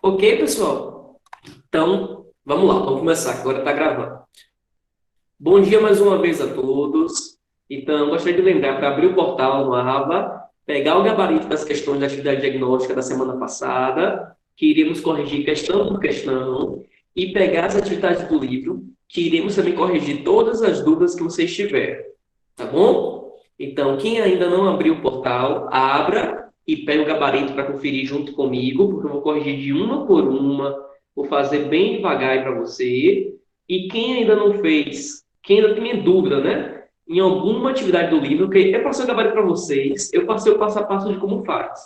Ok, pessoal? Então, vamos lá, vamos começar, que agora está gravando. Bom dia mais uma vez a todos. Então, gostaria de lembrar para abrir o portal no Ava, pegar o gabarito das questões da atividade diagnóstica da semana passada, que iremos corrigir questão por questão, e pegar as atividades do livro, que iremos também corrigir todas as dúvidas que vocês tiverem. Tá bom? Então, quem ainda não abriu o portal, abra e pegue o gabarito para conferir junto comigo, porque eu vou corrigir de uma por uma, vou fazer bem devagar para você. E quem ainda não fez, quem ainda tem dúvida, né? Em alguma atividade do livro, que eu passei o gabarito para vocês, eu passei o passo a passo de como faz.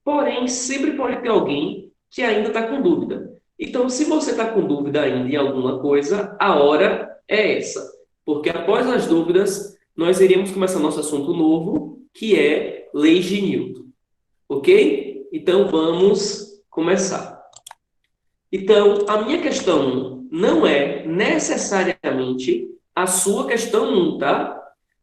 Porém, sempre pode ter alguém que ainda está com dúvida. Então, se você está com dúvida ainda em alguma coisa, a hora é essa. Porque após as dúvidas, nós iremos começar nosso assunto novo, que é leis de Newton. Ok? Então, vamos começar. Então, a minha questão 1 não é necessariamente a sua questão 1, tá?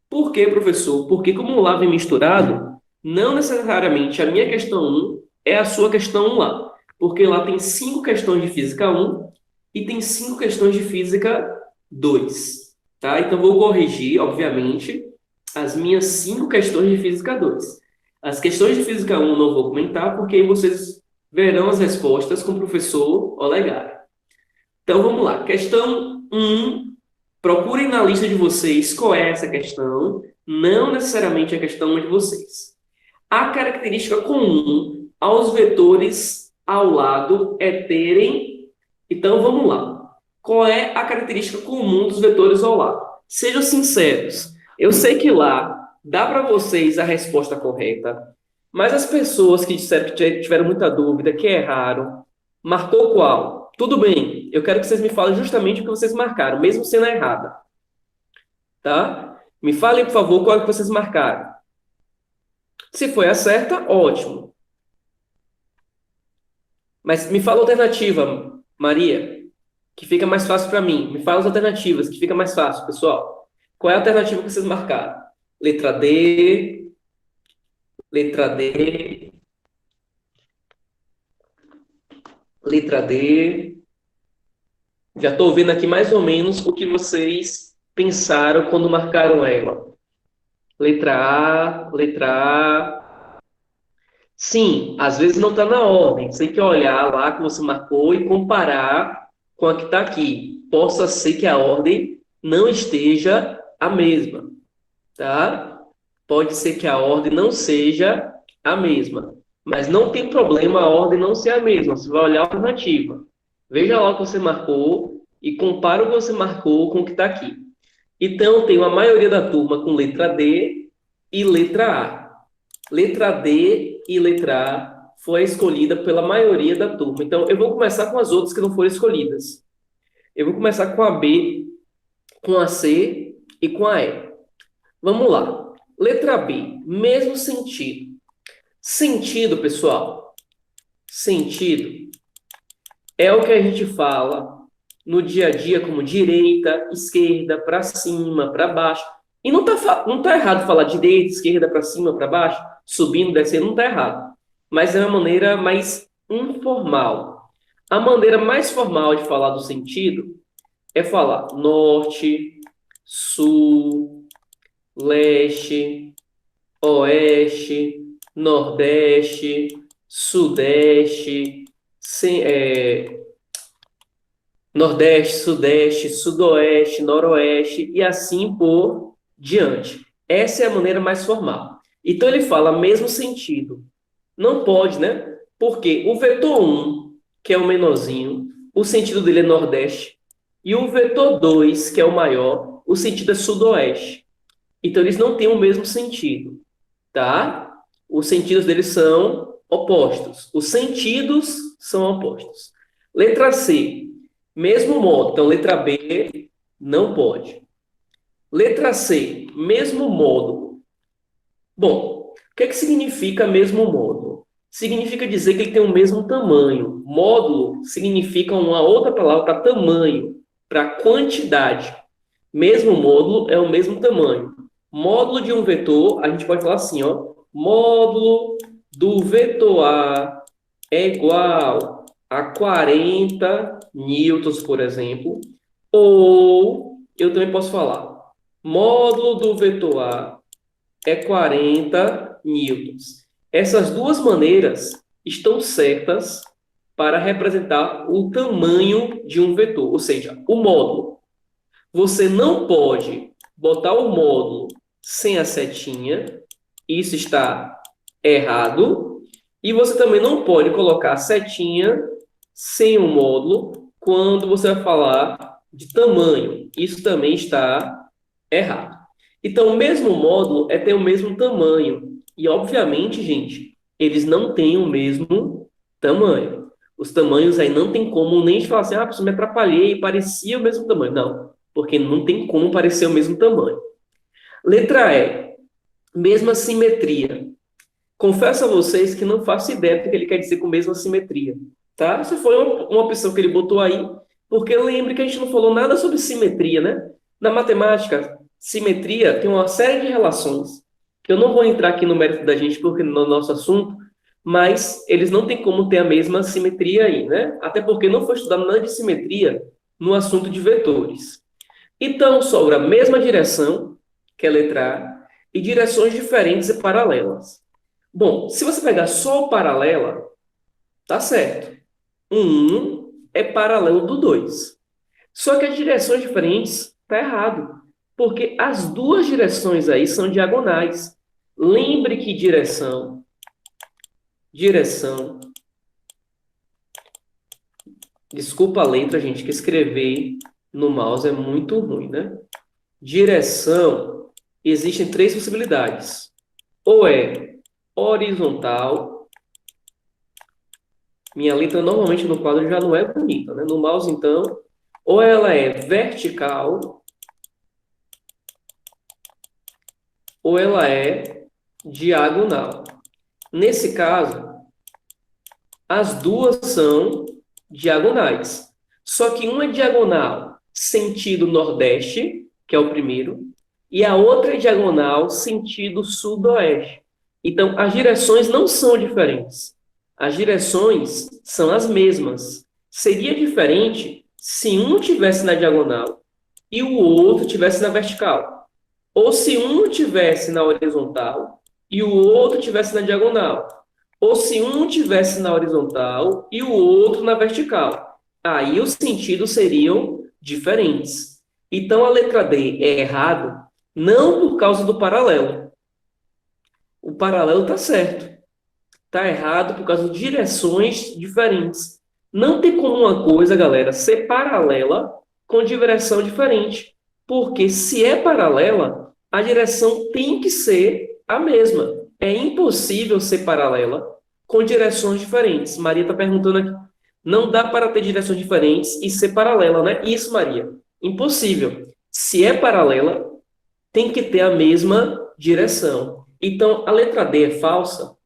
Por quê, professor? Porque como lá vem misturado, não necessariamente a minha questão 1 é a sua questão 1 lá. Porque lá tem 5 questões de física 1 e tem 5 questões de física 2. Tá? Então, vou corrigir, obviamente, as minhas 5 questões de física 2. As questões de física 1 não vou comentar, porque aí vocês verão as respostas com o professor Olegário. Então, vamos lá. Questão 1. Procurem na lista de vocês qual é essa questão, não necessariamente a questão de vocês. A característica comum aos vetores ao lado é terem. Então vamos lá. Qual é a característica comum dos vetores ao lado? Sejam sinceros. Eu sei que lá dá para vocês a resposta correta, mas as pessoas que disseram que tiveram muita dúvida, que erraram, marcou qual? Tudo bem, eu quero que vocês me falem justamente o que vocês marcaram, mesmo sendo errada, tá? Me falem, por favor, qual é que vocês marcaram. Se foi a certa, ótimo. Mas me fala a alternativa, Maria, que fica mais fácil para mim. Me fala as alternativas, que fica mais fácil, pessoal. Qual é a alternativa que vocês marcaram? Letra D, letra D, letra D. Já estou vendo aqui mais ou menos o que vocês pensaram quando marcaram ela. Letra A, letra A. Sim, às vezes não está na ordem. Você tem que olhar lá que você marcou e comparar com a que está aqui. Possa ser que a ordem não esteja a mesma, tá? Pode ser que a ordem não seja a mesma. Mas não tem problema a ordem não ser a mesma. Você vai olhar a alternativa. Veja lá o que você marcou e compara o que você marcou com o que está aqui. Então, tem a maioria da turma com letra D e letra A. Letra D e letra A foi escolhida pela maioria da turma. Então, eu vou começar com as outras que não foram escolhidas. Eu vou começar com a B, com a C e com a E. Vamos lá. Letra B, mesmo sentido. Sentido, pessoal. Sentido é o que a gente fala no dia a dia como direita, esquerda, para cima, para baixo. E não tá errado falar direita, esquerda, para cima, para baixo, subindo, descendo, não tá errado. Mas é uma maneira mais informal. A maneira mais formal de falar do sentido é falar norte, sul, leste, oeste, nordeste, sudeste, nordeste, sudeste, sudoeste, noroeste e assim por diante. Essa é a maneira mais formal. Então ele fala mesmo sentido. Não pode, né? Porque o vetor 1, que é o menorzinho, o sentido dele é nordeste. E o vetor 2, que é o maior, o sentido é sudoeste. Então eles não têm o mesmo sentido, tá? Os sentidos deles são opostos. Os sentidos são opostos. Letra C, mesmo modo. Então, letra B, não pode. Letra C, mesmo módulo. Bom, o que é que significa mesmo módulo? Significa dizer que ele tem o mesmo tamanho. Módulo significa uma outra palavra para tamanho, para quantidade. Mesmo módulo é o mesmo tamanho. Módulo de um vetor, a gente pode falar assim, ó. Módulo do vetor A é igual a 40 newtons, por exemplo. Ou eu também posso falar, módulo do vetor A é 40 newtons. Essas duas maneiras estão certas para representar o tamanho de um vetor, ou seja, o módulo. Você não pode botar o módulo sem a setinha, isso está errado. E você também não pode colocar a setinha sem o módulo quando você vai falar de tamanho. Isso também está errado. Então, o mesmo módulo tem o mesmo tamanho. E, obviamente, gente, eles não têm o mesmo tamanho. Os tamanhos aí não tem como nem falar assim, ah, me atrapalhei, parecia o mesmo tamanho. Não, porque não tem como parecer o mesmo tamanho. Letra E, mesma simetria. Confesso a vocês que não faço ideia do que ele quer dizer com mesma simetria, tá? Isso foi uma opção que ele botou aí, porque lembre que a gente não falou nada sobre simetria, né? Na matemática, simetria tem uma série de relações, que eu não vou entrar aqui no mérito da gente, porque no nosso assunto, mas eles não têm como ter a mesma simetria aí, né? Até porque não foi estudado nada de simetria no assunto de vetores. Então, sobra a mesma direção, que é a letra A, e direções diferentes e paralelas. Bom, se você pegar só o paralela, tá certo. Um é paralelo do 2. Só que as direções diferentes tá errado. Porque as duas direções aí são diagonais. Lembre que direção. Desculpa a letra, gente, que escrever no mouse é muito ruim, né? Direção, existem três possibilidades. Ou é horizontal. Minha letra normalmente no quadro já não é bonita, né? No mouse, então, ou ela é vertical, ou ela é diagonal. Nesse caso, as duas são diagonais. Só que uma é diagonal sentido nordeste, que é o primeiro, e a outra é diagonal sentido sudoeste. Então, as direções não são diferentes. As direções são as mesmas. Seria diferente se um tivesse na diagonal e o outro tivesse na vertical. Ou se um tivesse na horizontal e o outro tivesse na diagonal. Ou se um tivesse na horizontal e o outro na vertical. Aí os sentidos seriam diferentes. Então a letra D é errado, não por causa do paralelo. O paralelo está certo. Está errado por causa de direções diferentes. Não tem como uma coisa, galera, ser paralela com direção diferente. Porque se é paralela, a direção tem que ser a mesma. É impossível ser paralela com direções diferentes. Maria está perguntando aqui. Não dá para ter direções diferentes e ser paralela, né? Isso, Maria. Impossível. Se é paralela, tem que ter a mesma direção. Então, a letra D é falsa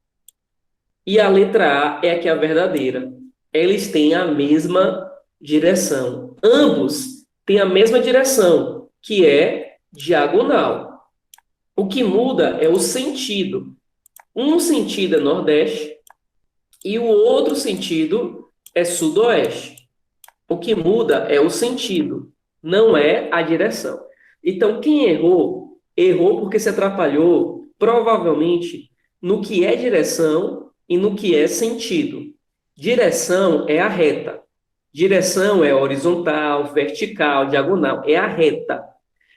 e a letra A é a que é a verdadeira. Eles têm a mesma direção. Ambos têm a mesma direção, que é diagonal. O que muda é o sentido. Um sentido é nordeste e o outro sentido é sudoeste. O que muda é o sentido, não é a direção. Então, quem errou, errou porque se atrapalhou, provavelmente, no que é direção e no que é sentido. Direção é a reta. Direção é horizontal, vertical, diagonal, é a reta.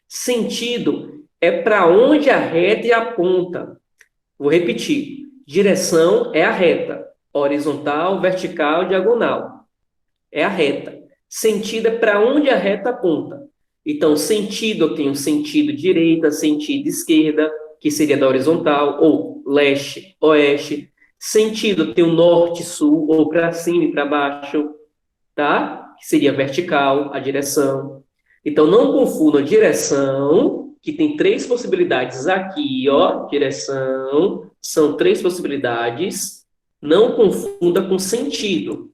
Sentido é para onde a reta aponta. Vou repetir. Direção é a reta. Horizontal, vertical, diagonal. É a reta. Sentido é para onde a reta aponta. Então, sentido, eu tenho sentido direita, sentido esquerda, que seria da horizontal, ou leste, oeste. Sentido, eu tenho norte, sul, ou para cima e para baixo, tá? Que seria vertical, a direção. Então, não confunda a direção, que tem três possibilidades aqui, ó, direção, são três possibilidades. Não confunda com sentido.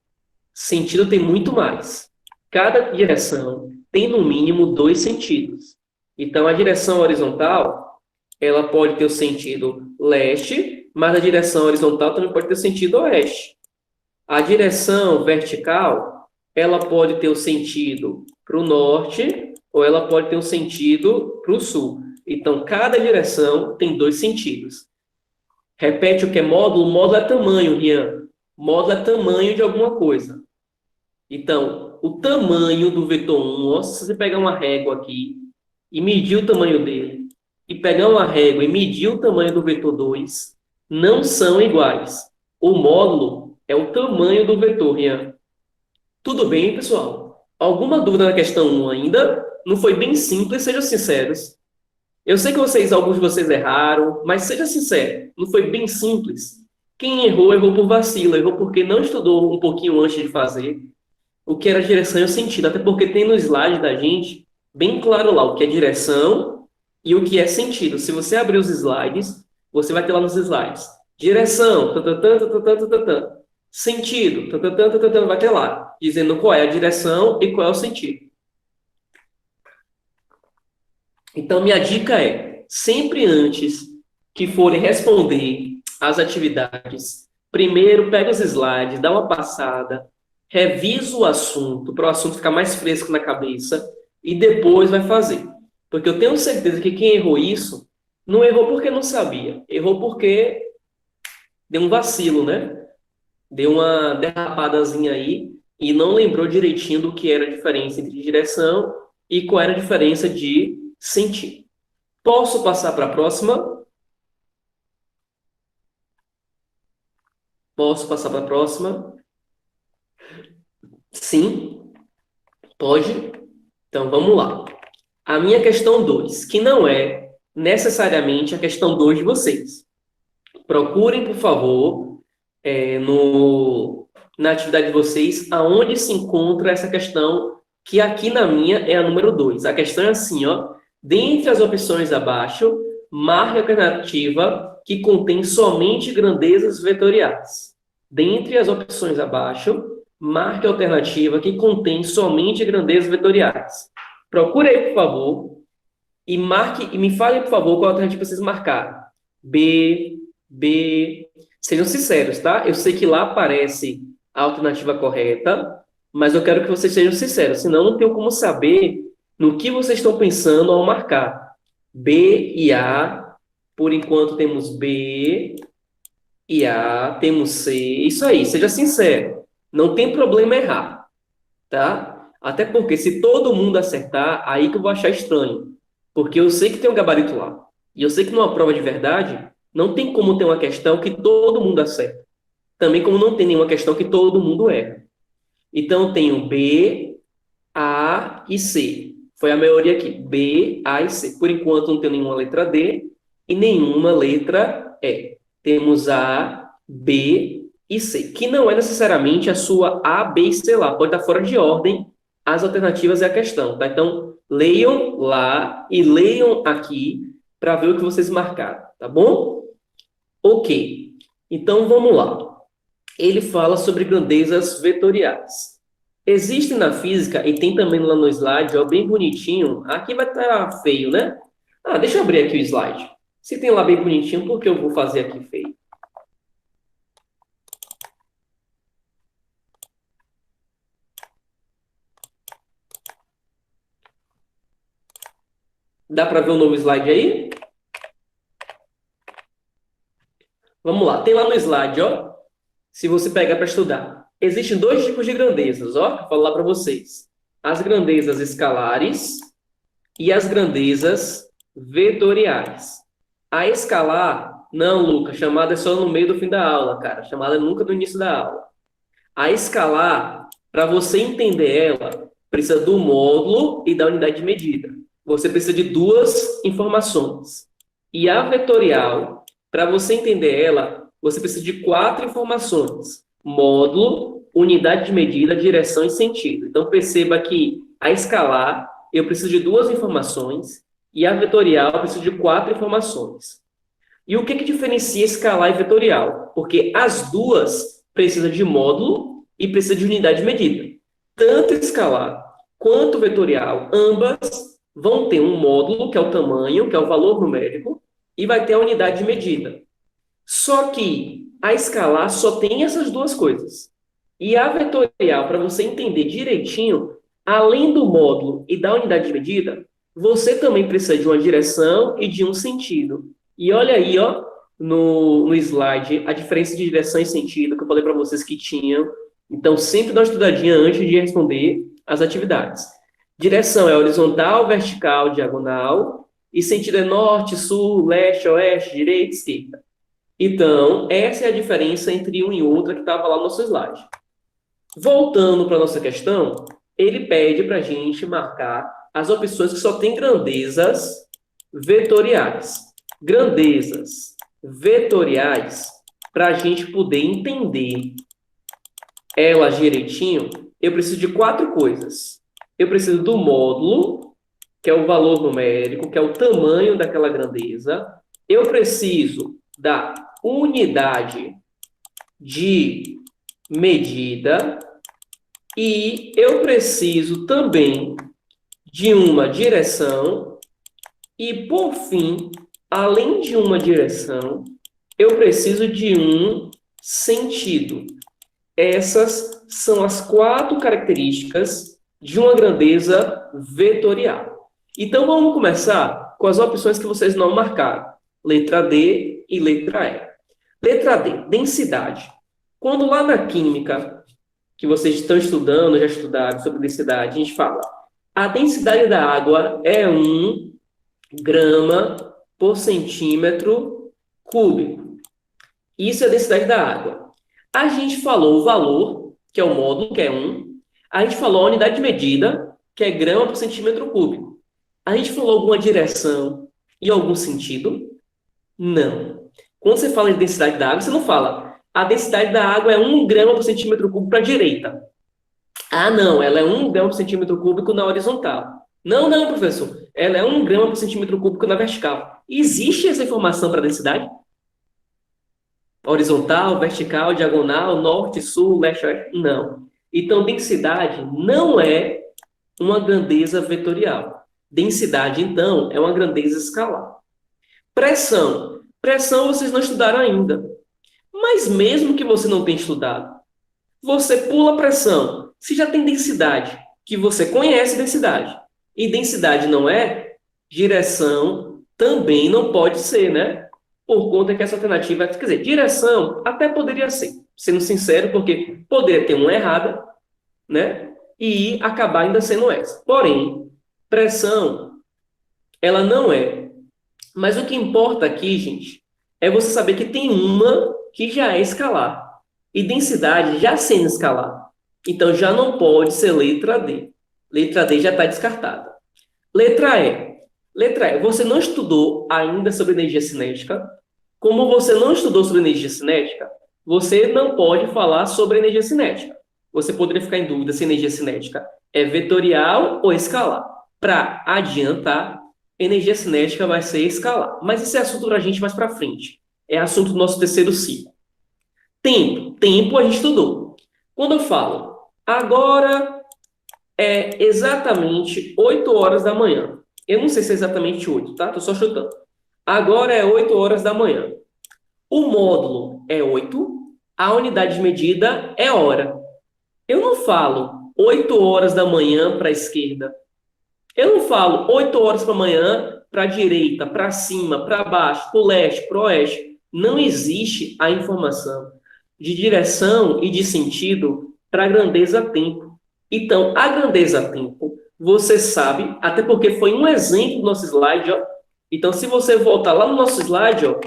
Sentido tem muito mais. Cada direção tem, no mínimo, dois sentidos. Então, a direção horizontal, ela pode ter o sentido leste, mas a direção horizontal também pode ter o sentido oeste. A direção vertical, ela pode ter o sentido para o norte ou ela pode ter um sentido para o sul. Então, cada direção tem dois sentidos. Repete o que é módulo? Módulo é tamanho, Rian. Módulo é tamanho de alguma coisa. Então, o tamanho do vetor 1, ó, se você pegar uma régua aqui e medir o tamanho dele, e pegar uma régua e medir o tamanho do vetor 2, não são iguais. O módulo é o tamanho do vetor, Rian. Tudo bem, pessoal? Alguma dúvida na questão 1 ainda? Não foi bem simples, sejam sinceros. Eu sei que alguns de vocês erraram, mas seja sincero, não foi bem simples. Quem errou, errou por vacilo, errou porque não estudou um pouquinho antes de fazer o que era direção e o sentido, até porque tem no slide da gente bem claro lá o que é direção e o que é sentido. Se você abrir os slides, você vai ter lá nos slides direção, sentido, vai ter lá, dizendo qual é a direção e qual é o sentido. Então, minha dica é, sempre antes que forem responder as atividades, primeiro pega os slides, dá uma passada, revisa o assunto, para o assunto ficar mais fresco na cabeça, e depois vai fazer. Porque eu tenho certeza que quem errou isso, não errou porque não sabia, errou porque deu um vacilo, né? Deu uma derrapadazinha aí, e não lembrou direitinho do que era a diferença entre direção e qual era a diferença de sentido. Posso passar para a próxima? Posso passar para a próxima? Sim, pode. Então, vamos lá. A minha questão 2, que não é necessariamente a questão 2 de vocês. Procurem, por favor, na atividade de vocês, aonde se encontra essa questão, que aqui na minha é a número 2. A questão é assim, ó. Dentre as opções abaixo, marque a alternativa que contém somente grandezas vetoriais. Dentre as opções abaixo, marque a alternativa que contém somente grandezas vetoriais. Procure aí, por favor, e me fale, por favor, qual alternativa vocês marcaram. B, B. Sejam sinceros, tá? Eu sei que lá aparece a alternativa correta, mas eu quero que vocês sejam sinceros, senão não tenho como saber no que vocês estão pensando ao marcar. B e A, por enquanto temos B e A, temos C. Isso aí, seja sincero. Não tem problema errar, tá? Até porque se todo mundo acertar, aí que eu vou achar estranho. Porque eu sei que tem um gabarito lá. E eu sei que numa prova de verdade, não tem como ter uma questão que todo mundo acerta. Também como não tem nenhuma questão que todo mundo erra. Então, eu tenho B, A e C. Foi a maioria aqui. B, A e C. Por enquanto, não tem nenhuma letra D e nenhuma letra E. Temos A, B e C, que não é necessariamente a sua A, B e C lá. Pode estar fora de ordem as alternativas e a questão, tá? Então, leiam lá e leiam aqui para ver o que vocês marcaram, tá bom? Ok. Então, vamos lá. Ele fala sobre grandezas vetoriais. Existe na física, e tem também lá no slide, ó, bem bonitinho. Aqui vai estar feio, né? Ah, deixa eu abrir aqui o slide. Se tem lá bem bonitinho, por que eu vou fazer aqui feio? Dá para ver o novo slide aí? Vamos lá. Tem lá no slide, ó. Se você pegar para estudar. Existem dois tipos de grandezas, ó. Que eu falo lá para vocês. As grandezas escalares e as grandezas vetoriais. A escalar, não, Lucas, chamada é só no meio do fim da aula, cara. Chamada é nunca no início da aula. A escalar, para você entender ela, precisa do módulo e da unidade de medida. Você precisa de duas informações. E a vetorial, para você entender ela, você precisa de 4 informações. Módulo, unidade de medida, direção e sentido. Então, perceba que a escalar, eu preciso de 2 informações, e a vetorial, eu preciso de 4 informações. E o que diferencia escalar e vetorial? Porque as duas precisam de módulo e precisam de unidade de medida. Tanto escalar quanto vetorial, ambas vão ter um módulo, que é o tamanho, que é o valor numérico, e vai ter a unidade de medida. Só que a escalar só tem essas duas coisas. E a vetorial, para você entender direitinho, além do módulo e da unidade de medida, você também precisa de uma direção e de um sentido. E olha aí, ó, no slide, a diferença de direção e sentido que eu falei para vocês que tinham. Então, sempre dá uma estudadinha antes de responder as atividades. Direção é horizontal, vertical, diagonal. E sentido é norte, sul, leste, oeste, direita, esquerda. Então, essa é a diferença entre um e outra que estava lá no nosso slide. Voltando para a nossa questão, ele pede para a gente marcar as opções que só têm grandezas vetoriais. Grandezas vetoriais, para a gente poder entender elas direitinho, eu preciso de 4 coisas. Eu preciso do módulo, que é o valor numérico, que é o tamanho daquela grandeza. Eu preciso da unidade de medida e eu preciso também de uma direção e, por fim, além de uma direção, eu preciso de um sentido. Essas são as 4 características de uma grandeza vetorial. Então, vamos começar com as opções que vocês não marcaram. Letra D e letra E. Letra D, densidade. Quando lá na química, que vocês estão estudando, já estudaram sobre densidade, a gente fala, a densidade da água é 1 grama por centímetro cúbico. Isso é a densidade da água. A gente falou o valor, que é o módulo, que é 1. A gente falou a unidade de medida, que é grama por centímetro cúbico. A gente falou alguma direção e algum sentido? Não. Quando você fala de densidade da água, você não fala a densidade da água é 1 grama por centímetro cúbico para a direita. Ah, não, ela é 1 grama por centímetro cúbico na horizontal. Não, não, professor. Ela é 1 grama por centímetro cúbico na vertical. Existe essa informação para densidade? Horizontal, vertical, diagonal, norte, sul, leste, oeste? Não. Então, densidade não é uma grandeza vetorial. Densidade, então, é uma grandeza escalar. Pressão. Pressão vocês não estudaram ainda. Mas mesmo que você não tenha estudado, você pula a pressão. Se já tem densidade, que você conhece densidade, e densidade não é, direção também não pode ser, né? Por conta que essa alternativa, quer dizer, direção até poderia ser, sendo sincero, porque poderia ter uma errada, né? E acabar ainda sendo essa. Porém, pressão, ela não é. Mas o que importa aqui, gente, é você saber que tem uma que já é escalar. E densidade já sendo escalar. Então, já não pode ser letra D. Letra D já está descartada. Letra E. Letra E. Você não estudou ainda sobre energia cinética. Como você não estudou sobre energia cinética, você não pode falar sobre energia cinética. Você poderia ficar em dúvida se energia cinética é vetorial ou escalar. Para adiantar, energia cinética vai ser escalar. Mas esse é assunto para a gente mais para frente. É assunto do nosso terceiro ciclo. Tempo. Tempo a gente estudou. Quando eu falo, agora é exatamente 8 horas da manhã. Eu não sei se é exatamente 8, tá? Estou só chutando. Agora é 8 horas da manhã. O módulo é 8, a unidade de medida é hora. Eu não falo 8 horas da manhã para a esquerda. Eu não falo 8 horas para a manhã para a direita, para cima, para baixo, para o leste, para o oeste. Não existe a informação de direção e de sentido para a grandeza tempo. Então, a grandeza tempo, você sabe, até porque foi um exemplo do nosso slide, ó. Então, se você voltar lá no nosso slide, ó,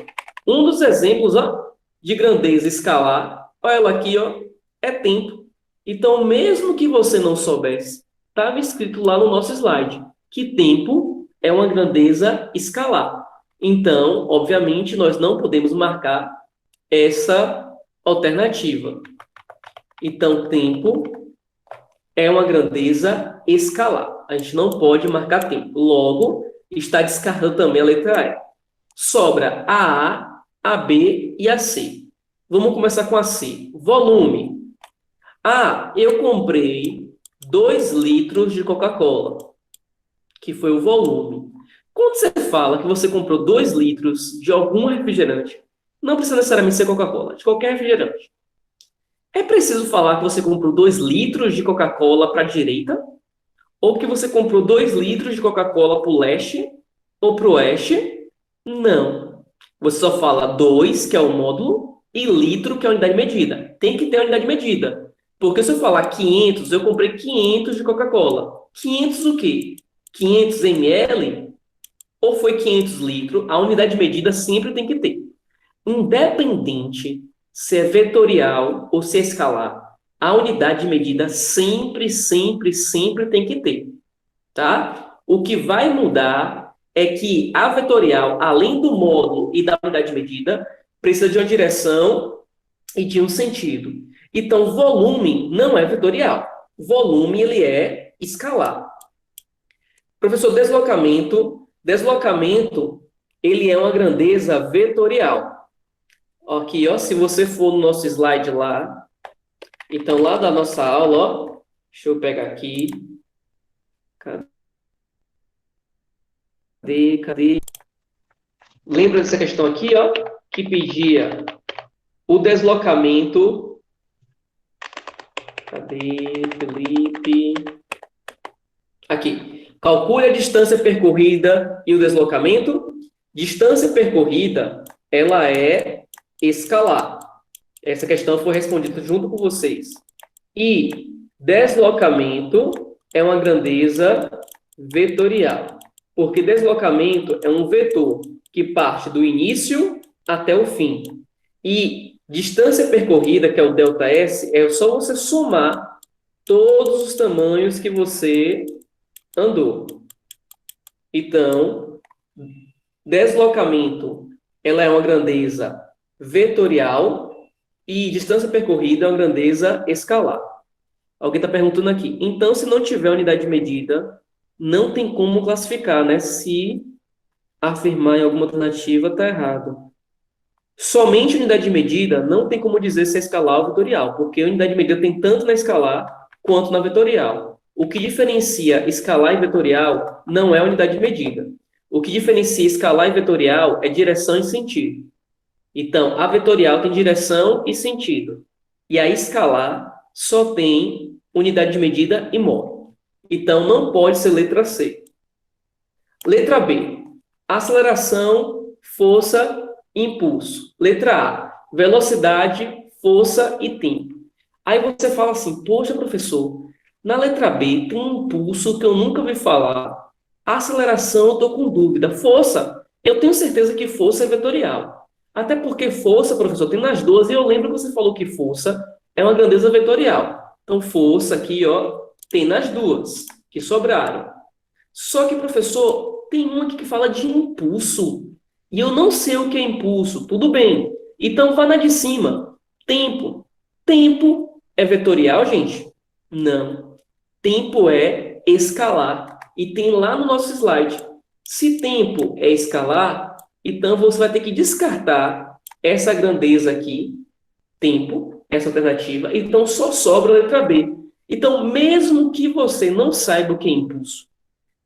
um dos exemplos, ó, de grandeza escalar, olha ela aqui, ó, é tempo. Então, mesmo que você não soubesse, estava escrito lá no nosso slide que tempo é uma grandeza escalar. Então, obviamente, nós não podemos marcar essa alternativa. Então, tempo é uma grandeza escalar. A gente não pode marcar tempo. Logo, está descartando também a letra E. Sobra a B e a C. Vamos começar com a C. Volume. Eu comprei 2 litros de Coca-Cola, que foi o volume. Quando você fala que você comprou 2 litros de algum refrigerante, não precisa necessariamente ser Coca-Cola, de qualquer refrigerante. É preciso falar que você comprou 2 litros de Coca-Cola para a direita? Ou que você comprou 2 litros de Coca-Cola para o leste ou para o oeste? Não. Você só fala 2, que é o módulo, e litro, que é a unidade de medida. Tem que ter a unidade de medida. Porque se eu falar 500, eu comprei 500 de Coca-Cola. 500 o quê? 500 ml? Ou foi 500 litros? A unidade de medida sempre tem que ter. Independente se é vetorial ou se é escalar, a unidade de medida sempre, sempre, sempre tem que ter, tá? O que vai mudar é que a vetorial, além do módulo e da unidade de medida, precisa de uma direção e de um sentido. Então, volume não é vetorial. Volume, ele é escalar. Professor, deslocamento. Deslocamento, ele é uma grandeza vetorial. Aqui, ó, se você for no nosso slide lá, então lá da nossa aula, ó, deixa eu pegar aqui. Cadê? Lembra dessa questão aqui, ó, que pedia o deslocamento. Cadê, Felipe? Aqui. Calcule a distância percorrida e o deslocamento. Distância percorrida, ela é escalar. Essa questão foi respondida junto com vocês. E deslocamento é uma grandeza vetorial, porque deslocamento é um vetor que parte do início até o fim. E distância percorrida, que é o ΔS, é só você somar todos os tamanhos que você andou. Então, deslocamento, ela é uma grandeza vetorial e distância percorrida é uma grandeza escalar. Alguém está perguntando aqui. Então, se não tiver unidade de medida, não tem como classificar, né? Se afirmar em alguma alternativa, está errado. Somente unidade de medida não tem como dizer se é escalar ou vetorial, porque a unidade de medida tem tanto na escalar quanto na vetorial. O que diferencia escalar e vetorial não é a unidade de medida. O que diferencia escalar e vetorial é direção e sentido. Então, a vetorial tem direção e sentido. E a escalar só tem unidade de medida e módulo. Então, não pode ser letra C. Letra B. Aceleração, força, impulso. Letra A. Velocidade, força e tempo. Aí você fala assim, poxa, professor, na letra B tem um impulso que eu nunca ouvi falar. Aceleração, eu estou com dúvida. Força, eu tenho certeza que força é vetorial. Até porque força, professor, tem nas duas. E eu lembro que você falou que força é uma grandeza vetorial. Então, força aqui, ó, tem nas duas que sobraram. Só que, professor, tem uma aqui que fala de impulso. E eu não sei o que é impulso. Tudo bem. Então, vá na de cima. Tempo. Tempo é vetorial, gente? Não. Tempo é escalar. E tem lá no nosso slide. Se tempo é escalar, então você vai ter que descartar essa grandeza aqui, tempo, essa alternativa. Então, só sobra a letra B. Então, mesmo que você não saiba o que é impulso,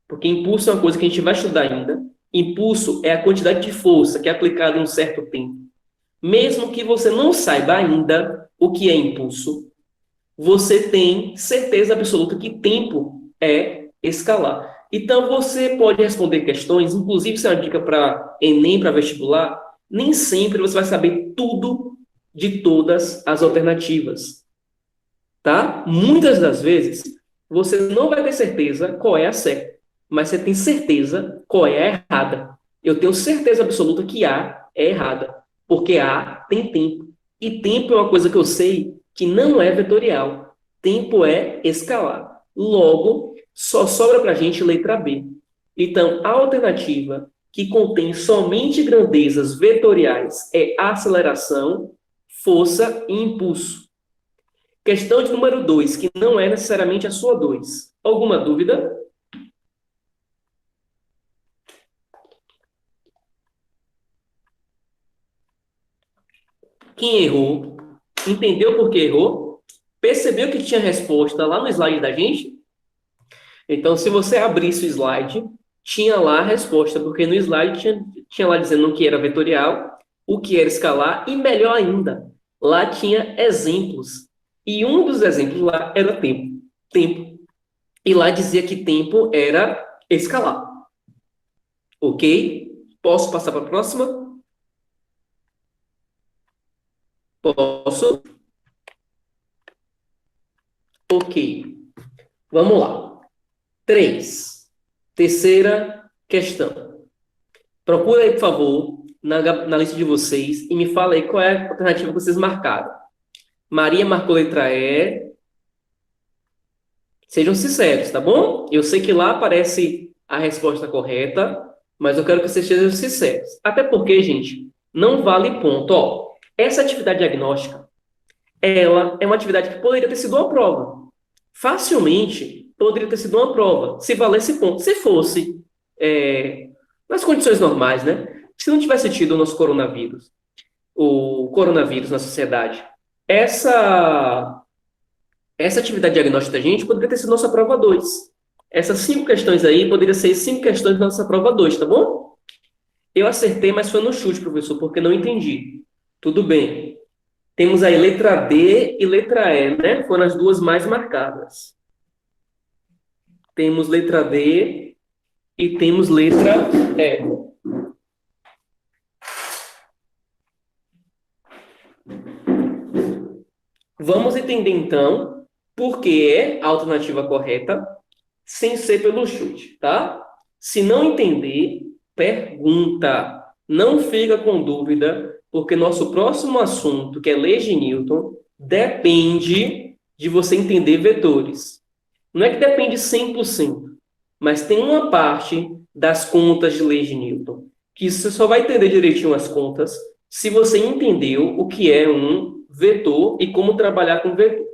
porque impulso é uma coisa que a gente vai estudar ainda. Impulso é a quantidade de força que é aplicada em um certo tempo. Mesmo que você não saiba ainda o que é impulso, você tem certeza absoluta que tempo é escalar. Então, você pode responder questões, inclusive isso é uma dica para Enem, para vestibular, nem sempre você vai saber tudo de todas as alternativas. Tá? Muitas das vezes, você não vai ter certeza qual é a certa, mas você tem certeza qual é a errada. Eu tenho certeza absoluta que A é errada, porque A tem tempo. E tempo é uma coisa que eu sei que não é vetorial. Tempo é escalar. Logo, só sobra para a gente letra B. Então, a alternativa que contém somente grandezas vetoriais é aceleração, força e impulso. Questão de número 2, que não é necessariamente a sua 2. Alguma dúvida? Quem errou, entendeu por que errou? Percebeu que tinha resposta lá no slide da gente? Então, se você abrisse o slide, tinha lá a resposta, porque no slide tinha lá dizendo o que era vetorial, o que era escalar, e melhor ainda, lá tinha exemplos E um dos exemplos lá era tempo. Tempo. E lá dizia que tempo era escalar. Ok? Posso passar para a próxima? Posso? Ok. Vamos lá. 3. Terceira questão. Procura aí, por favor, na lista de vocês e me fala aí qual é a alternativa que vocês marcaram. Maria marcou letra E. Sejam sinceros, tá bom? Eu sei que lá aparece a resposta correta, mas eu quero que vocês sejam sinceros. Até porque, gente, não vale ponto. Ó, essa atividade diagnóstica, ela é uma atividade que poderia ter sido uma prova. Facilmente poderia ter sido uma prova, se valesse ponto. Se fosse nas condições normais, né? Se não tivesse tido o nosso coronavírus, o coronavírus na sociedade, essa essa atividade diagnóstica da gente poderia ter sido nossa prova 2. Essas 5 questões aí poderiam ser 5 questões da nossa prova 2, tá bom? Eu acertei, mas foi no chute, professor, porque não entendi. Tudo bem. Temos aí letra D e letra E, né? Foram as duas mais marcadas. Temos letra D e temos letra E. Vamos entender, então, por que é a alternativa correta, sem ser pelo chute, tá? Se não entender, pergunta. Não fica com dúvida, porque nosso próximo assunto, que é leis de Newton, depende de você entender vetores. Não é que depende 100%, mas tem uma parte das contas de leis de Newton que você só vai entender direitinho as contas se você entendeu o que é um vetor e como trabalhar com vetor.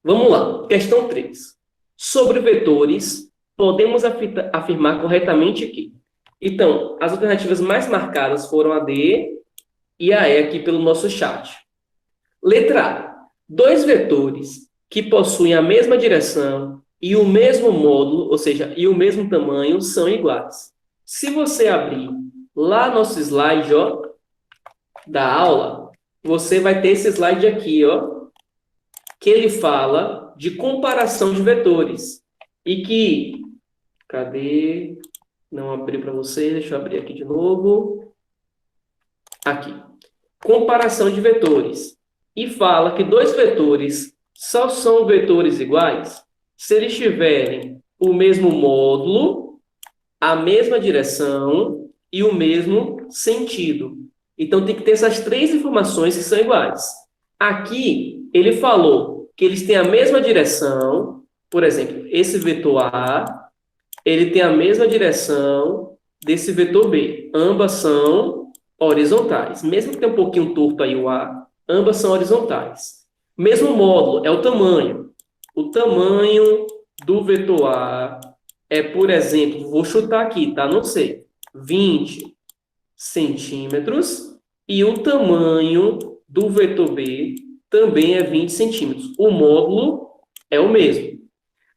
Vamos lá, questão 3. Sobre vetores, podemos afirmar corretamente que. Então, as alternativas mais marcadas foram a D e a E aqui pelo nosso chat. Letra A. Dois vetores que possuem a mesma direção e o mesmo módulo, ou seja, e o mesmo tamanho, são iguais. Se você abrir lá nosso slide, ó, da aula, você vai ter esse slide aqui, ó, que ele fala de comparação de vetores. E que... Cadê? Não abri para você, deixa eu abrir aqui de novo. Aqui. Comparação de vetores. E fala que dois vetores só são vetores iguais se eles tiverem o mesmo módulo, a mesma direção e o mesmo sentido. Então, tem que ter essas 3 informações que são iguais. Aqui, ele falou que eles têm a mesma direção. Por exemplo, esse vetor A, ele tem a mesma direção desse vetor B. Ambas são horizontais. Mesmo que tenha um pouquinho torto aí o A, ambas são horizontais. Mesmo módulo é o tamanho. O tamanho do vetor A é, por exemplo, vou chutar aqui, tá? Não sei. 20 centímetros. E o tamanho do vetor B também é 20 centímetros. O módulo é o mesmo.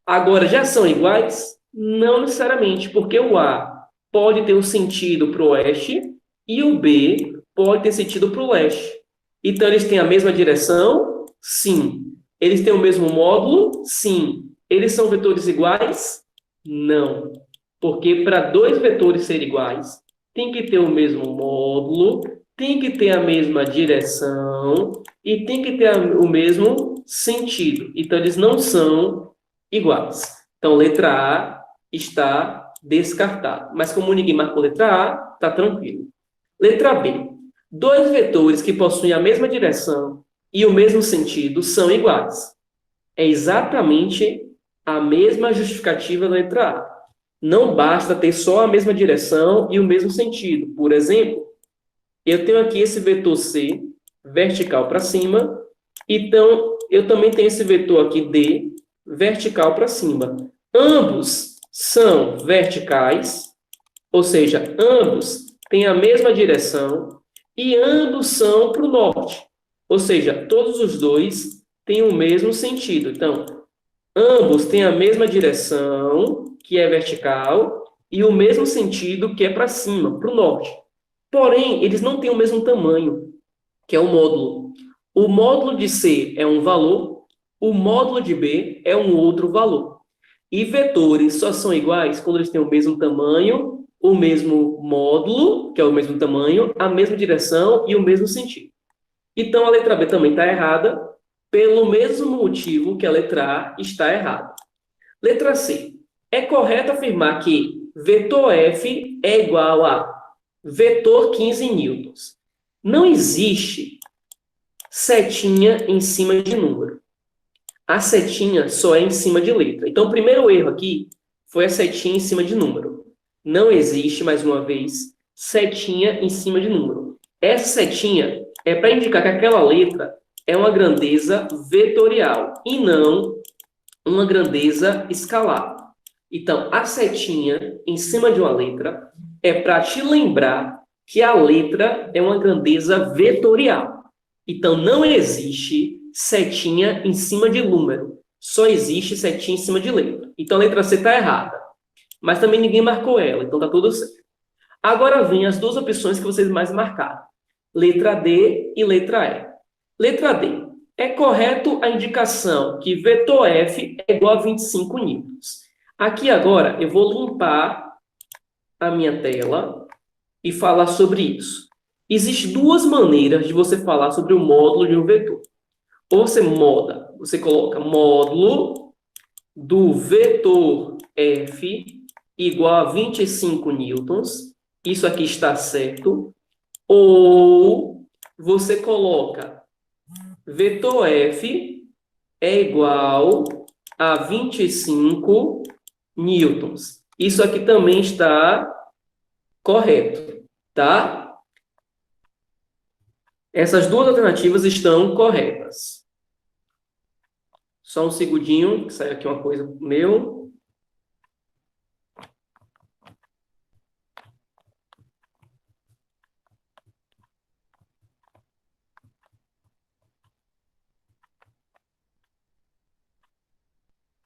Agora, já são iguais? Não necessariamente, porque o A pode ter um sentido para o oeste e o B pode ter sentido para o leste. Então, eles têm a mesma direção? Sim. Eles têm o mesmo módulo? Sim. Eles são vetores iguais? Não. Porque para dois vetores serem iguais, tem que ter o mesmo módulo, tem que ter a mesma direção e tem que ter o mesmo sentido. Então, eles não são iguais. Então, letra A está descartada. Mas como ninguém marcou letra A, está tranquilo. Letra B. Dois vetores que possuem a mesma direção e o mesmo sentido são iguais. É exatamente a mesma justificativa da letra A. Não basta ter só a mesma direção e o mesmo sentido. Por exemplo, eu tenho aqui esse vetor C, vertical para cima, então eu também tenho esse vetor aqui D, vertical para cima. Ambos são verticais, ou seja, ambos têm a mesma direção e ambos são para o norte. Ou seja, todos os dois têm o mesmo sentido. Então, ambos têm a mesma direção, que é vertical, e o mesmo sentido, que é para cima, para o norte. Porém, eles não têm o mesmo tamanho, que é o módulo. O módulo de C é um valor O módulo de B é um outro valor. E vetores só são iguais quando eles têm o mesmo tamanho, o mesmo módulo, que é o mesmo tamanho, a mesma direção e o mesmo sentido. Então, a letra B também está errada, pelo mesmo motivo que a letra A está errada. Letra C. É correto afirmar que vetor F é igual a vetor 15 newtons. Não existe setinha em cima de número. A setinha só é em cima de letra. Então, o primeiro erro aqui foi a setinha em cima de número. Não existe, mais uma vez, setinha em cima de número. Essa setinha é para indicar que aquela letra é uma grandeza vetorial e não uma grandeza escalar. Então, a setinha em cima de uma letra é para te lembrar que a letra é uma grandeza vetorial. Então, não existe setinha em cima de número. Só existe setinha em cima de letra. Então, a letra C está errada. Mas também ninguém marcou ela, então está tudo certo. Agora vem as duas opções que vocês mais marcaram. Letra D e letra E. Letra D. É correto a indicação que vetor F é igual a 25 newtons. Aqui agora eu vou limpar a minha tela e falar sobre isso. Existem duas maneiras de você falar sobre o módulo de um vetor. Ou você coloca módulo do vetor F igual a 25 newtons. Isso aqui está certo. Ou você coloca vetor F é igual a 25 newtons. Isso aqui também está correto, tá? Essas duas alternativas estão corretas. Só um segundinho, que saiu aqui uma coisa meu.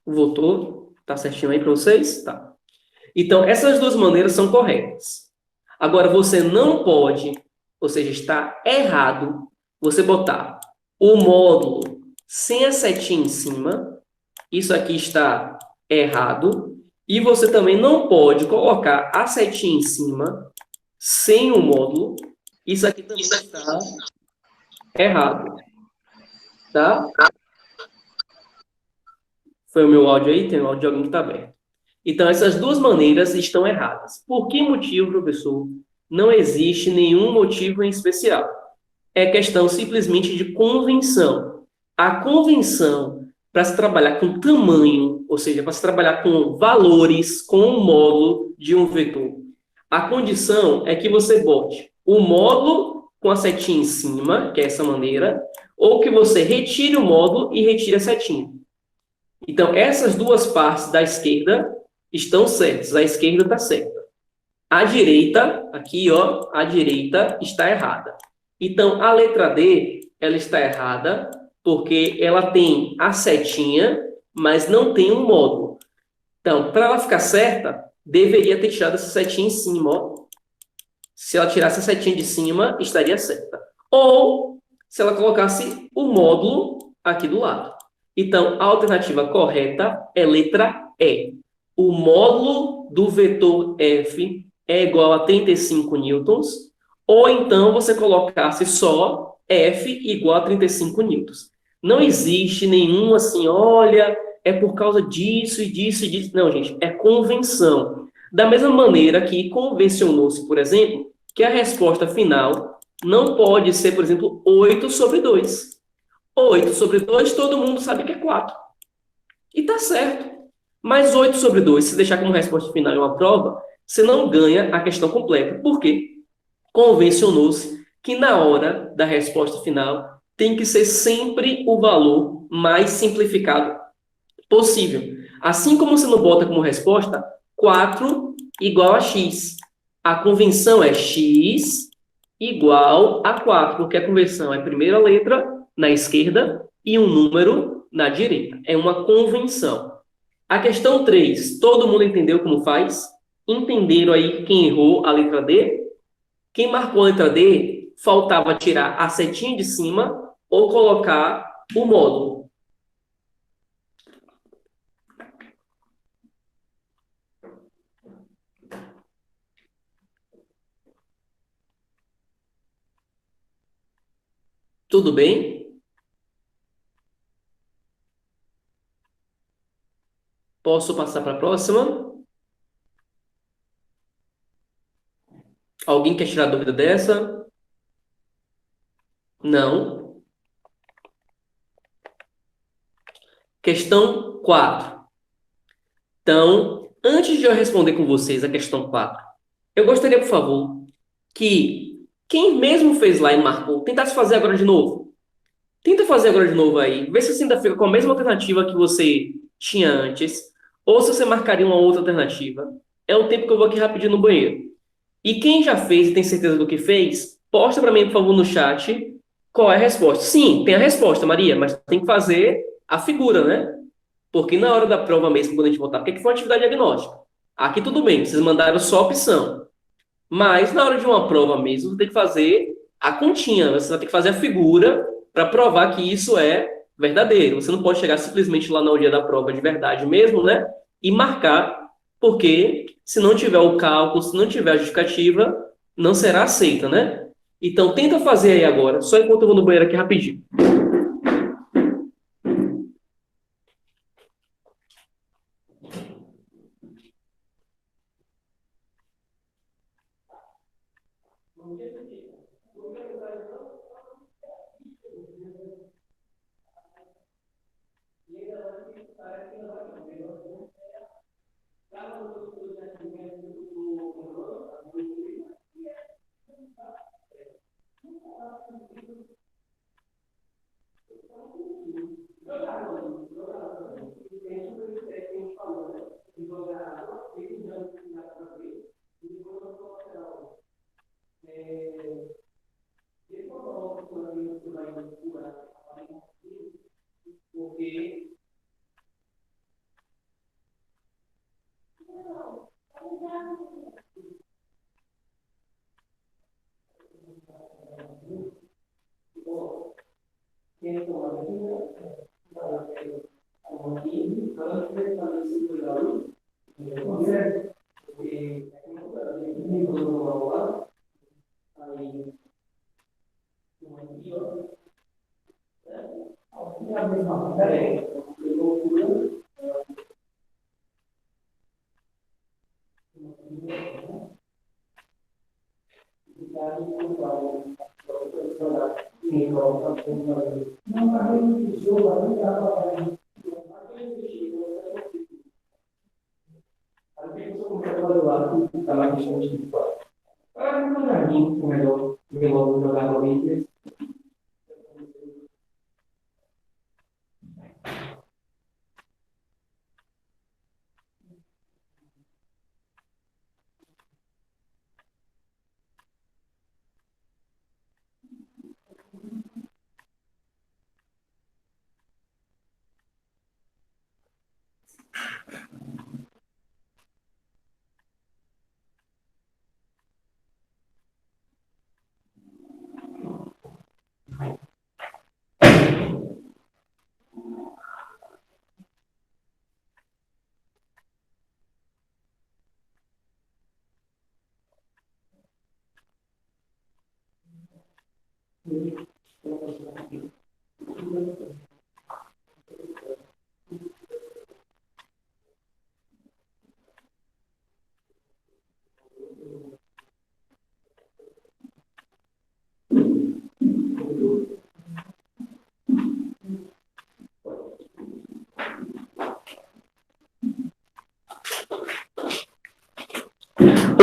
Voltou? Tá certinho aí para vocês? Tá. Então, essas duas maneiras são corretas. Agora, você não pode, ou seja, está errado, você botar o módulo sem a setinha em cima. Isso aqui está errado. E você também não pode colocar a setinha em cima sem o módulo. Isso aqui também está errado. Tá? Foi o meu áudio aí? Tem o áudio de alguém que está aberto. Então, essas duas maneiras estão erradas. Por que motivo, professor? Não existe nenhum motivo em especial. É questão simplesmente de convenção. A convenção para se trabalhar com tamanho, ou seja, para se trabalhar com valores, com o módulo de um vetor, a condição é que você bote o módulo com a setinha em cima, que é essa maneira, ou que você retire o módulo e retire a setinha. Então, essas duas partes da esquerda estão certas. A esquerda está certa. A direita, aqui, ó, a direita está errada. Então, a letra D, ela está errada porque ela tem a setinha, mas não tem um módulo. Então, para ela ficar certa, deveria ter tirado essa setinha em cima, ó. Se ela tirasse a setinha de cima, estaria certa. Ou, se ela colocasse o módulo aqui do lado. Então, a alternativa correta é letra E. O módulo do vetor F é igual a 35 newtons, ou então você colocasse só F igual a 35 newtons. Não existe nenhum assim, olha, é por causa disso e disso e disso. Não, gente, é convenção. Da mesma maneira que convencionou-se, por exemplo, que a resposta final não pode ser, por exemplo, 8 sobre 2. 8 sobre 2, todo mundo sabe que é 4. E tá certo. Mas 8 sobre 2, se deixar como resposta final em uma prova, você não ganha a questão completa. Por quê? Convencionou-se que na hora da resposta final tem que ser sempre o valor mais simplificado possível. Assim como você não bota como resposta 4 igual a x. A convenção é x igual a 4, porque a convenção é a primeira letra na esquerda e um número na direita. É uma convenção. A questão 3, todo mundo entendeu como faz? Entenderam aí quem errou a letra D? Quem marcou a letra D, faltava tirar a setinha de cima ou colocar o módulo. Tudo bem? Posso passar para a próxima? Alguém quer tirar dúvida dessa? Não. Questão 4. Então, antes de eu responder com vocês a questão 4, eu gostaria, por favor, que quem mesmo fez lá e marcou, tentasse fazer agora de novo. Tenta fazer agora de novo aí. Vê se você ainda fica com a mesma alternativa que você tinha antes, ou se você marcaria uma outra alternativa. É o tempo que eu vou aqui rapidinho no banheiro. E quem já fez e tem certeza do que fez, posta para mim, por favor, no chat qual é a resposta. Sim, tem a resposta, Maria, mas tem que fazer a figura, né? Porque na hora da prova mesmo, quando a gente votar, o que foi uma atividade diagnóstica? Aqui tudo bem, vocês mandaram só a opção. Mas na hora de uma prova mesmo, você tem que fazer a continha, você vai ter que fazer a figura para provar que isso é verdadeiro. Você não pode chegar simplesmente lá no dia da prova de verdade mesmo, né? E marcar, porque se não tiver o cálculo, se não tiver a justificativa, não será aceita, né? Então tenta fazer aí agora, só enquanto eu vou no banheiro aqui rapidinho.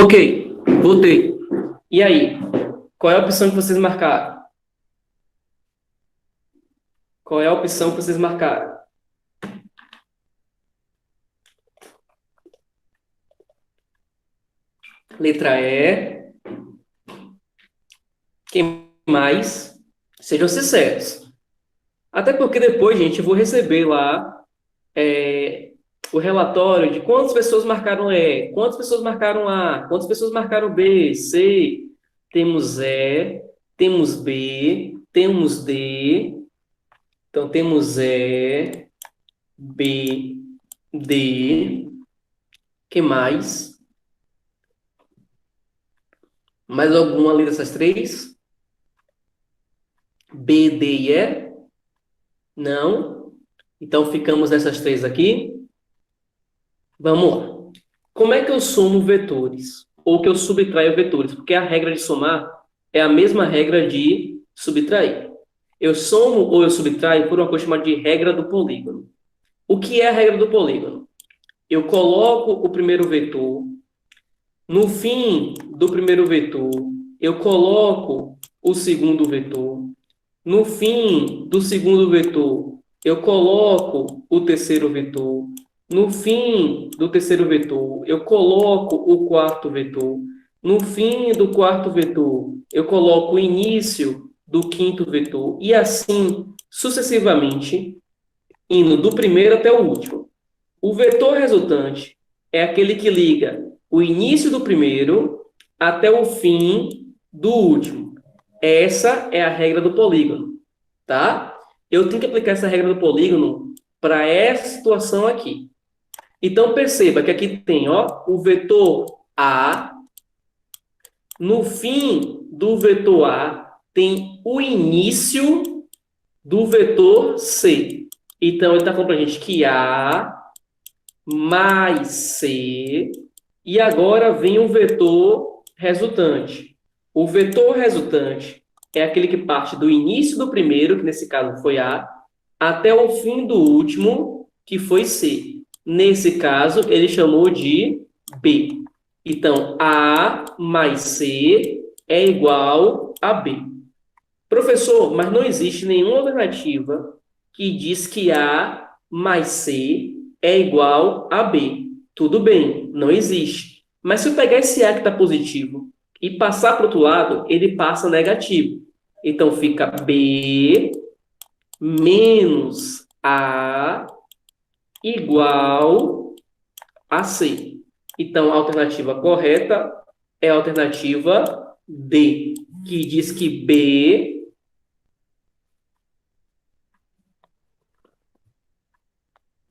Ok, voltei. E aí? Qual é a opção que vocês marcaram? Qual é a opção que vocês marcaram? Letra E. Quem mais? Sejam sinceros. Até porque depois, gente, eu vou receber lá o relatório de quantas pessoas marcaram E, quantas pessoas marcaram A, quantas pessoas marcaram B, C. Temos E, temos B, temos D. Então, temos E, B, D. Que mais? Mais alguma ali dessas três? B, D e E? Não. Então, ficamos nessas três aqui. Vamos lá. Como é que eu somo vetores? Ou que eu subtraio vetores? Porque a regra de somar é a mesma regra de subtrair. Eu somo ou eu subtraio por uma coisa chamada de regra do polígono. O que é a regra do polígono? Eu coloco o primeiro vetor, no fim do primeiro vetor, eu coloco o segundo vetor, no fim do segundo vetor, eu coloco o terceiro vetor, no fim do terceiro vetor, eu coloco o quarto vetor, no fim do quarto vetor, eu coloco o início do quinto vetor, e assim sucessivamente, indo do primeiro até o último. O vetor resultante é aquele que liga o início do primeiro até o fim do último. Essa é a regra do polígono, tá? Eu tenho que aplicar essa regra do polígono para essa situação aqui. Então, perceba que aqui tem, ó, o vetor A. No fim do vetor A tem o início do vetor C. Então, ele está falando para a gente que A mais C, e agora vem o vetor resultante. O vetor resultante é aquele que parte do início do primeiro, que nesse caso foi A, até o fim do último, que foi C. Nesse caso, ele chamou de B. Então, A mais C é igual a B. Professor, mas não existe nenhuma alternativa que diz que A mais C é igual a B. Tudo bem, não existe. Mas se eu pegar esse A que está positivo e passar para o outro lado, ele passa negativo. Então fica B menos A igual a C. Então a alternativa correta é a alternativa D, que diz que B.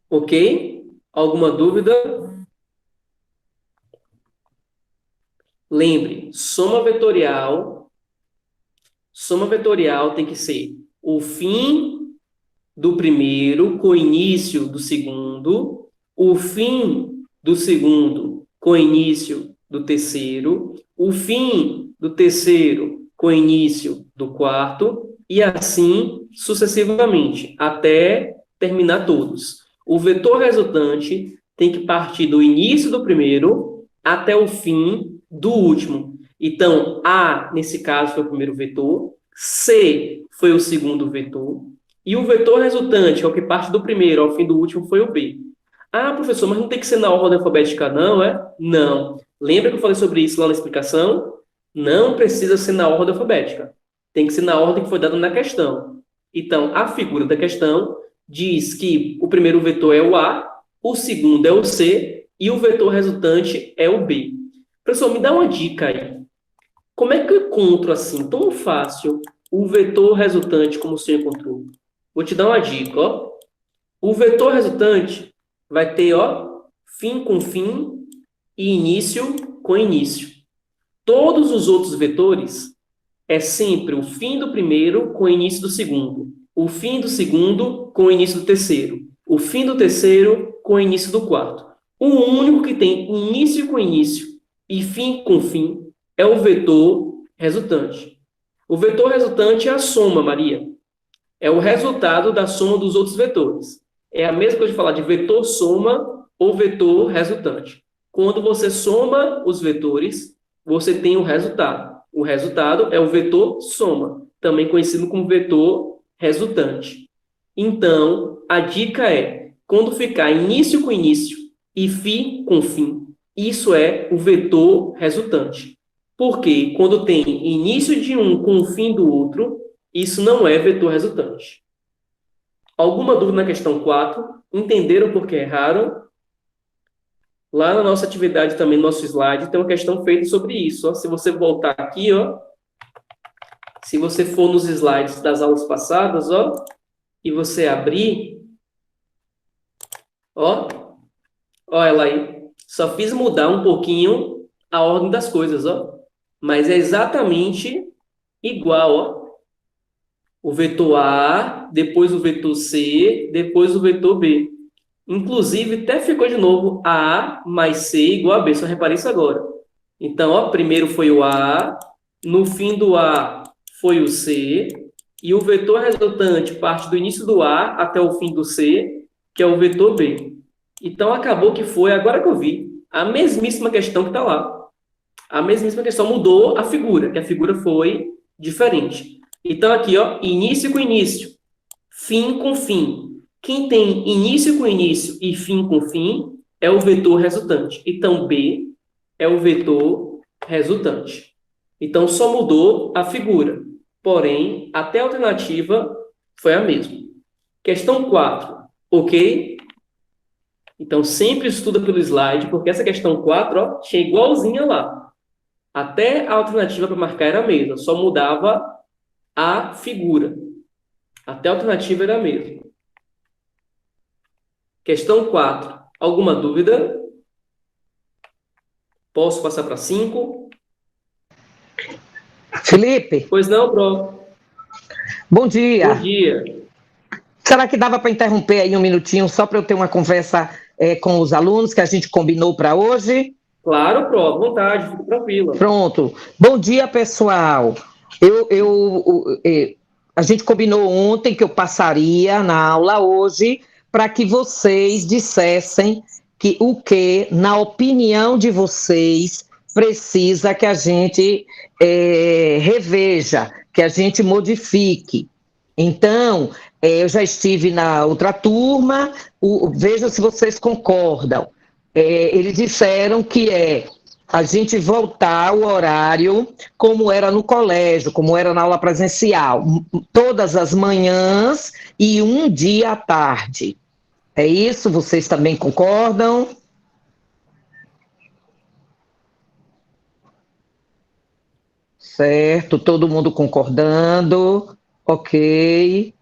Ok? Alguma dúvida? Lembre, soma vetorial tem que ser o fim do primeiro com o início do segundo, o fim do segundo com o início do terceiro, o fim do terceiro com o início do quarto, e assim sucessivamente, até terminar todos. O vetor resultante tem que partir do início do primeiro até o fim do último. Então, A, nesse caso, foi o primeiro vetor, C foi o segundo vetor, e o vetor resultante, que é o que parte do primeiro ao fim do último, foi o B. Ah, professor, mas não tem que ser na ordem alfabética, não, é? Não. Lembra que eu falei sobre isso lá na explicação? Não precisa ser na ordem alfabética. Tem que ser na ordem que foi dada na questão. Então, a figura da questão diz que o primeiro vetor é o A, o segundo é o C e o vetor resultante é o B. Professor, me dá uma dica aí. Como é que eu encontro assim, tão fácil, o vetor resultante como o senhor encontrou? Vou te dar uma dica, ó. O vetor resultante vai ter, ó, fim com fim e início com início. Todos os outros vetores é sempre o fim do primeiro com o início do segundo, o fim do segundo com o início do terceiro, o fim do terceiro com o início do quarto. O único que tem início com início e fim com fim é o vetor resultante. O vetor resultante é a soma, Maria. É o resultado da soma dos outros vetores. É a mesma coisa de falar de vetor soma ou vetor resultante. Quando você soma os vetores, você tem o resultado. O resultado é o vetor soma, também conhecido como vetor resultante. Então, a dica é, quando ficar início com início e fim com fim, isso é o vetor resultante. Porque quando tem início de um com o fim do outro, isso não é vetor resultante. Alguma dúvida na questão 4? Entenderam por que erraram? Lá na nossa atividade também, no nosso slide, tem uma questão feita sobre isso. Ó. Se você voltar aqui, ó, se você for nos slides das aulas passadas, ó, e você abrir, ó ela aí. Só fiz mudar um pouquinho a ordem das coisas, ó. Mas é exatamente igual, ó. O vetor A, depois o vetor C, depois o vetor B. Inclusive, até ficou de novo A mais C igual a B. Só reparei isso agora. Então, ó, primeiro foi o A, no fim do A foi o C, e o vetor resultante parte do início do A até o fim do C, que é o vetor B. Então, acabou que foi, agora que eu vi, a mesmíssima questão que está lá. A mesmíssima questão mudou a figura, que a figura foi diferente. Então, aqui, ó, início com início, fim com fim. Quem tem início com início e fim com fim é o vetor resultante. Então, B é o vetor resultante. Então, só mudou a figura. Porém, até a alternativa foi a mesma. Questão 4, ok? Então, sempre estuda pelo slide, porque essa questão 4, ó, tinha igualzinha lá. Até a alternativa para marcar era a mesma, só mudava a figura. Até a alternativa era a mesma. Questão 4. Alguma dúvida? Posso passar para 5? Felipe, Pois não, Pro. bom dia. Bom dia. Será que dava para interromper aí um minutinho só para eu ter uma conversa com os alunos que a gente combinou para hoje? Claro, Pro, à vontade, fique tranquila. Pronto. Bom dia, pessoal. A gente combinou ontem que eu passaria na aula hoje para que vocês dissessem que o que, na opinião de vocês, precisa que a gente reveja, que a gente modifique. Então, eu já estive na outra turma, vejam se vocês concordam. Eles disseram que a gente voltar ao horário como era no colégio, como era na aula presencial, todas as manhãs e um dia à tarde. É isso? Vocês também concordam? Certo, todo mundo concordando. Ok.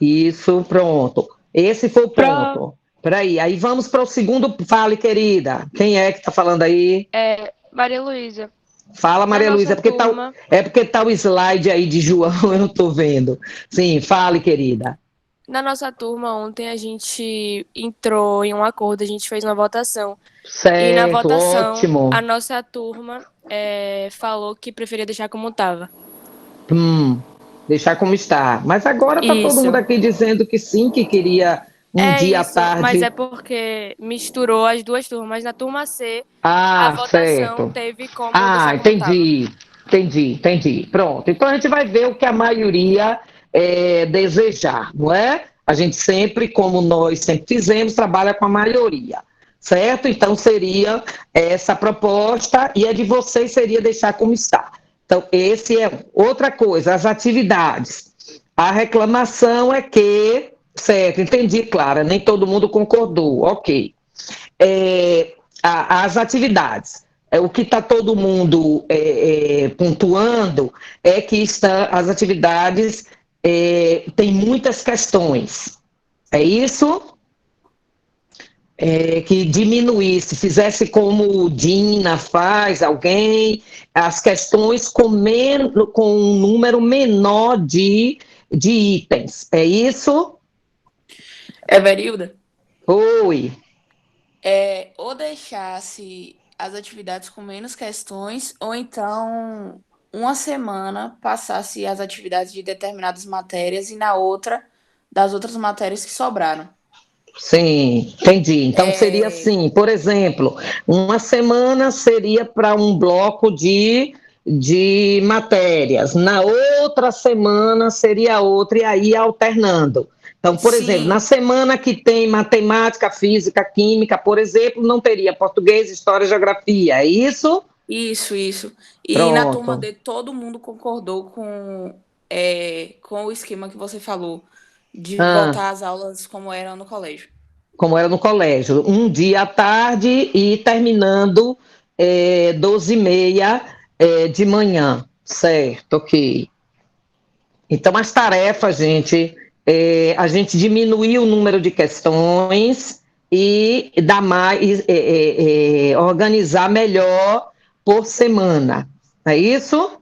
Isso, pronto. Esse foi o ponto. Peraí, aí vamos para o segundo. Fale, querida. Quem é que está falando aí? Maria Luísa. Fala, Na Maria Luísa, nossa turma, porque tá o slide aí de João, eu não estou vendo. Sim, fale, querida. na nossa turma ontem a gente entrou em um acordo, a gente fez uma votação. E na Certo, votação, ótimo. a nossa turma falou que preferia deixar como estava. Deixar como está. Mas agora está todo mundo Isso. aqui dizendo que sim, que queria um dia à Isso, mas tarde. é porque misturou as duas turmas. Na turma C, a Ah, votação certo. teve como Ah, deixar como estava. entendi. Pronto. Então a gente vai ver o que a maioria desejar, não é? A gente sempre, como nós sempre fizemos, trabalha com a maioria, certo? Então seria essa proposta e a de vocês seria deixar como está. Então, esse é outra coisa, as atividades. A reclamação é que, certo, entendi, Clara, nem todo mundo concordou, ok. As atividades. O que está todo mundo pontuando é que as atividades têm muitas questões. É isso? Que diminuísse, fizesse como o Dina faz, alguém, as questões com um número menor de itens. É isso? Everilda, Oi. ou deixasse as atividades com menos questões, ou então uma semana passasse as atividades de determinadas matérias e na outra das outras matérias que sobraram. Sim, entendi. Então seria assim, por exemplo, uma semana seria para um bloco de matérias, na outra semana seria outra, e aí alternando. Então, por exemplo, na Sim, semana que tem matemática, física, química, por exemplo, não teria português, história, geografia, é isso? isso. E na turma Pronto. D todo mundo concordou com o esquema que você falou, de Ah, voltar às aulas como eram no colégio. como era no colégio, um dia à tarde e terminando 12h30 de manhã, certo, ok. Então, as tarefas, gente, a gente diminuiu o número de questões e dá mais, organizar melhor por semana, é isso?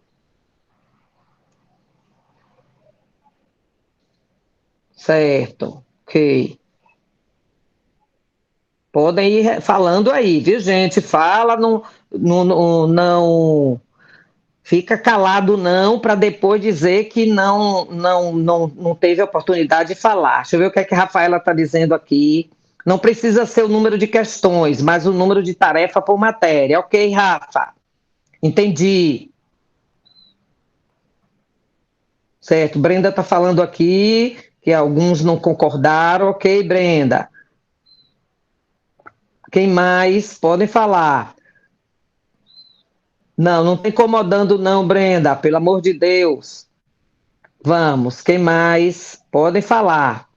Certo, ok. Podem ir falando aí, viu, gente? Fala, não fica calado não, para depois dizer que não teve oportunidade de falar. Deixa eu ver o que é que a Rafaela está dizendo aqui. Não precisa ser o número de questões, mas o número de tarefa por matéria. Ok, Rafa. Entendi. Certo, Brenda está falando aqui que alguns não concordaram. Ok, Brenda. Quem mais? Podem falar. Não está incomodando não, Brenda, pelo amor de Deus. Vamos, quem mais? Podem falar.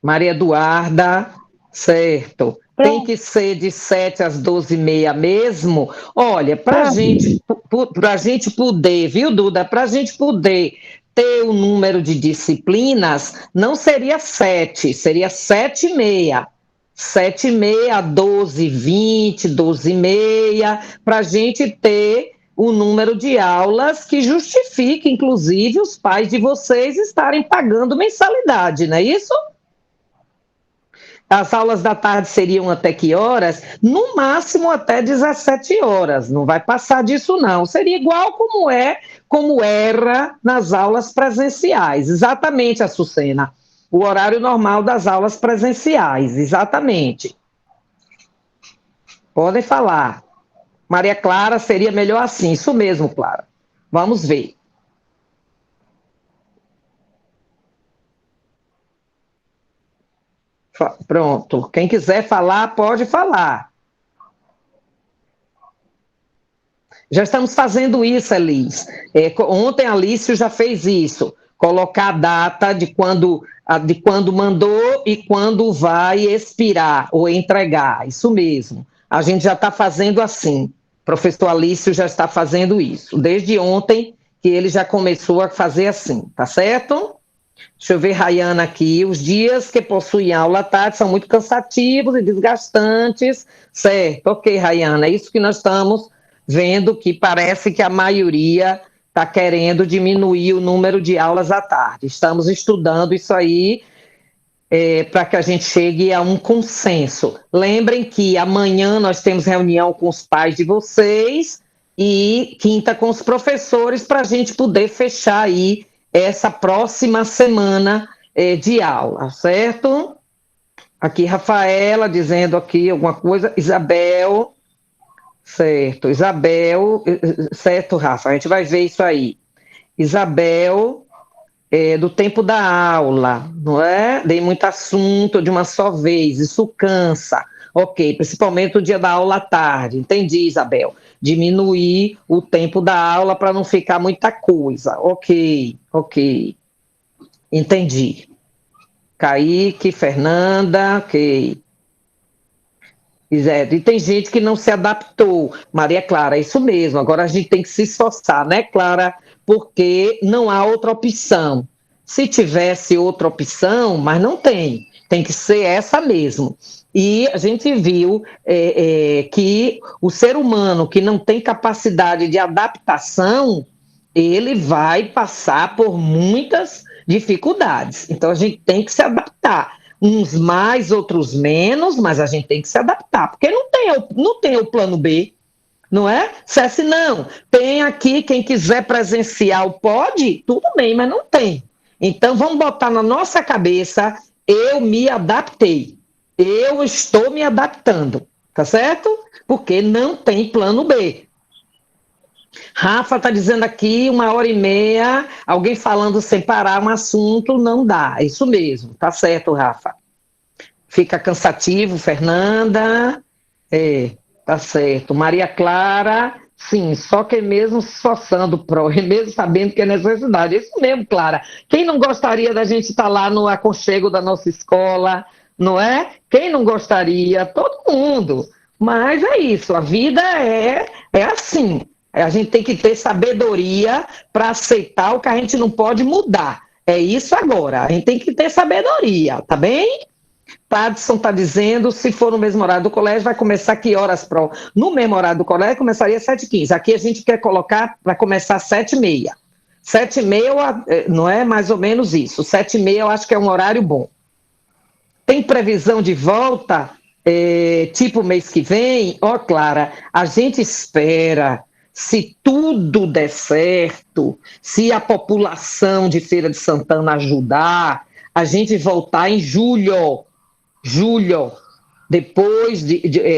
Maria Eduarda, certo. Pronto. Tem que ser de 7 às 12h30 mesmo? Olha, para a gente poder, viu, Duda? Para a gente poder ter o número de disciplinas, não seria 7, seria 7h30. 7h30, 12h20, 12h30, para a gente ter o número de aulas que justifique, inclusive, os pais de vocês estarem pagando mensalidade, não é isso? As aulas da tarde seriam até que horas? No máximo até 17 horas, não vai passar disso não. Seria igual como era nas aulas presenciais. Exatamente, Açucena. O horário normal das aulas presenciais, exatamente. Podem falar. Maria Clara, seria melhor assim. Isso mesmo, Clara. Vamos ver. Pronto. Quem quiser falar, pode falar. Já estamos fazendo isso, Elis. Ontem a Alice já fez isso. Colocar a data de quando mandou e quando vai expirar ou entregar. Isso mesmo. A gente já está fazendo assim. O professor Alício já está fazendo isso. Desde ontem que ele já começou a fazer assim. Tá certo? Deixa eu ver, Rayana, aqui. Os dias que possuem aula à tarde são muito cansativos e desgastantes. Certo, ok, Rayana. É isso que nós estamos vendo, que parece que a maioria está querendo diminuir o número de aulas à tarde. Estamos estudando isso aí para que a gente chegue a um consenso. Lembrem que amanhã nós temos reunião com os pais de vocês e quinta com os professores para a gente poder fechar aí essa próxima semana de aula, certo? Aqui, Rafaela, dizendo aqui alguma coisa. Isabel, certo. Isabel, certo, Rafa, a gente vai ver isso aí. Isabel, do tempo da aula, não é? Dei muito assunto de uma só vez, isso cansa. Ok, principalmente o dia da aula à tarde. Entendi, Isabel. Diminuir o tempo da aula para não ficar muita coisa. Ok. Entendi. Kaique, Fernanda, ok. E tem gente que não se adaptou. Maria Clara, é isso mesmo. Agora a gente tem que se esforçar, né, Clara? Porque não há outra opção. Se tivesse outra opção, mas não tem. Tem que ser essa mesmo. E a gente viu que o ser humano que não tem capacidade de adaptação, ele vai passar por muitas dificuldades. Então, a gente tem que se adaptar. Uns mais, outros menos, mas a gente tem que se adaptar, porque não tem o plano B, não é? Se é assim, não, tem aqui, quem quiser presencial pode, tudo bem, mas não tem. Então, vamos botar na nossa cabeça, eu me adaptei. Eu estou me adaptando, tá certo? Porque não tem plano B. Rafa está dizendo aqui 1h30, alguém falando sem parar um assunto, não dá. Isso mesmo, tá certo, Rafa. Fica cansativo, Fernanda. Tá certo. Maria Clara, sim, só que mesmo se esforçando, mesmo sabendo que é necessidade. Isso mesmo, Clara. Quem não gostaria da gente estar lá no aconchego da nossa escola, não é? Quem não gostaria? Todo mundo. Mas é isso, a vida é assim. A gente tem que ter sabedoria para aceitar o que a gente não pode mudar. É isso agora. A gente tem que ter sabedoria, tá bem? Tadson está dizendo, se for no mesmo horário do colégio, vai começar que horas? No mesmo horário do colégio, começaria às 7h15. Aqui a gente quer colocar para começar às 7h30. 7h30, não é mais ou menos isso. 7h30 eu acho que é um horário bom. Tem previsão de volta, tipo mês que vem? Ó, Clara, a gente espera, se tudo der certo, se a população de Feira de Santana ajudar, a gente voltar em julho. Depois,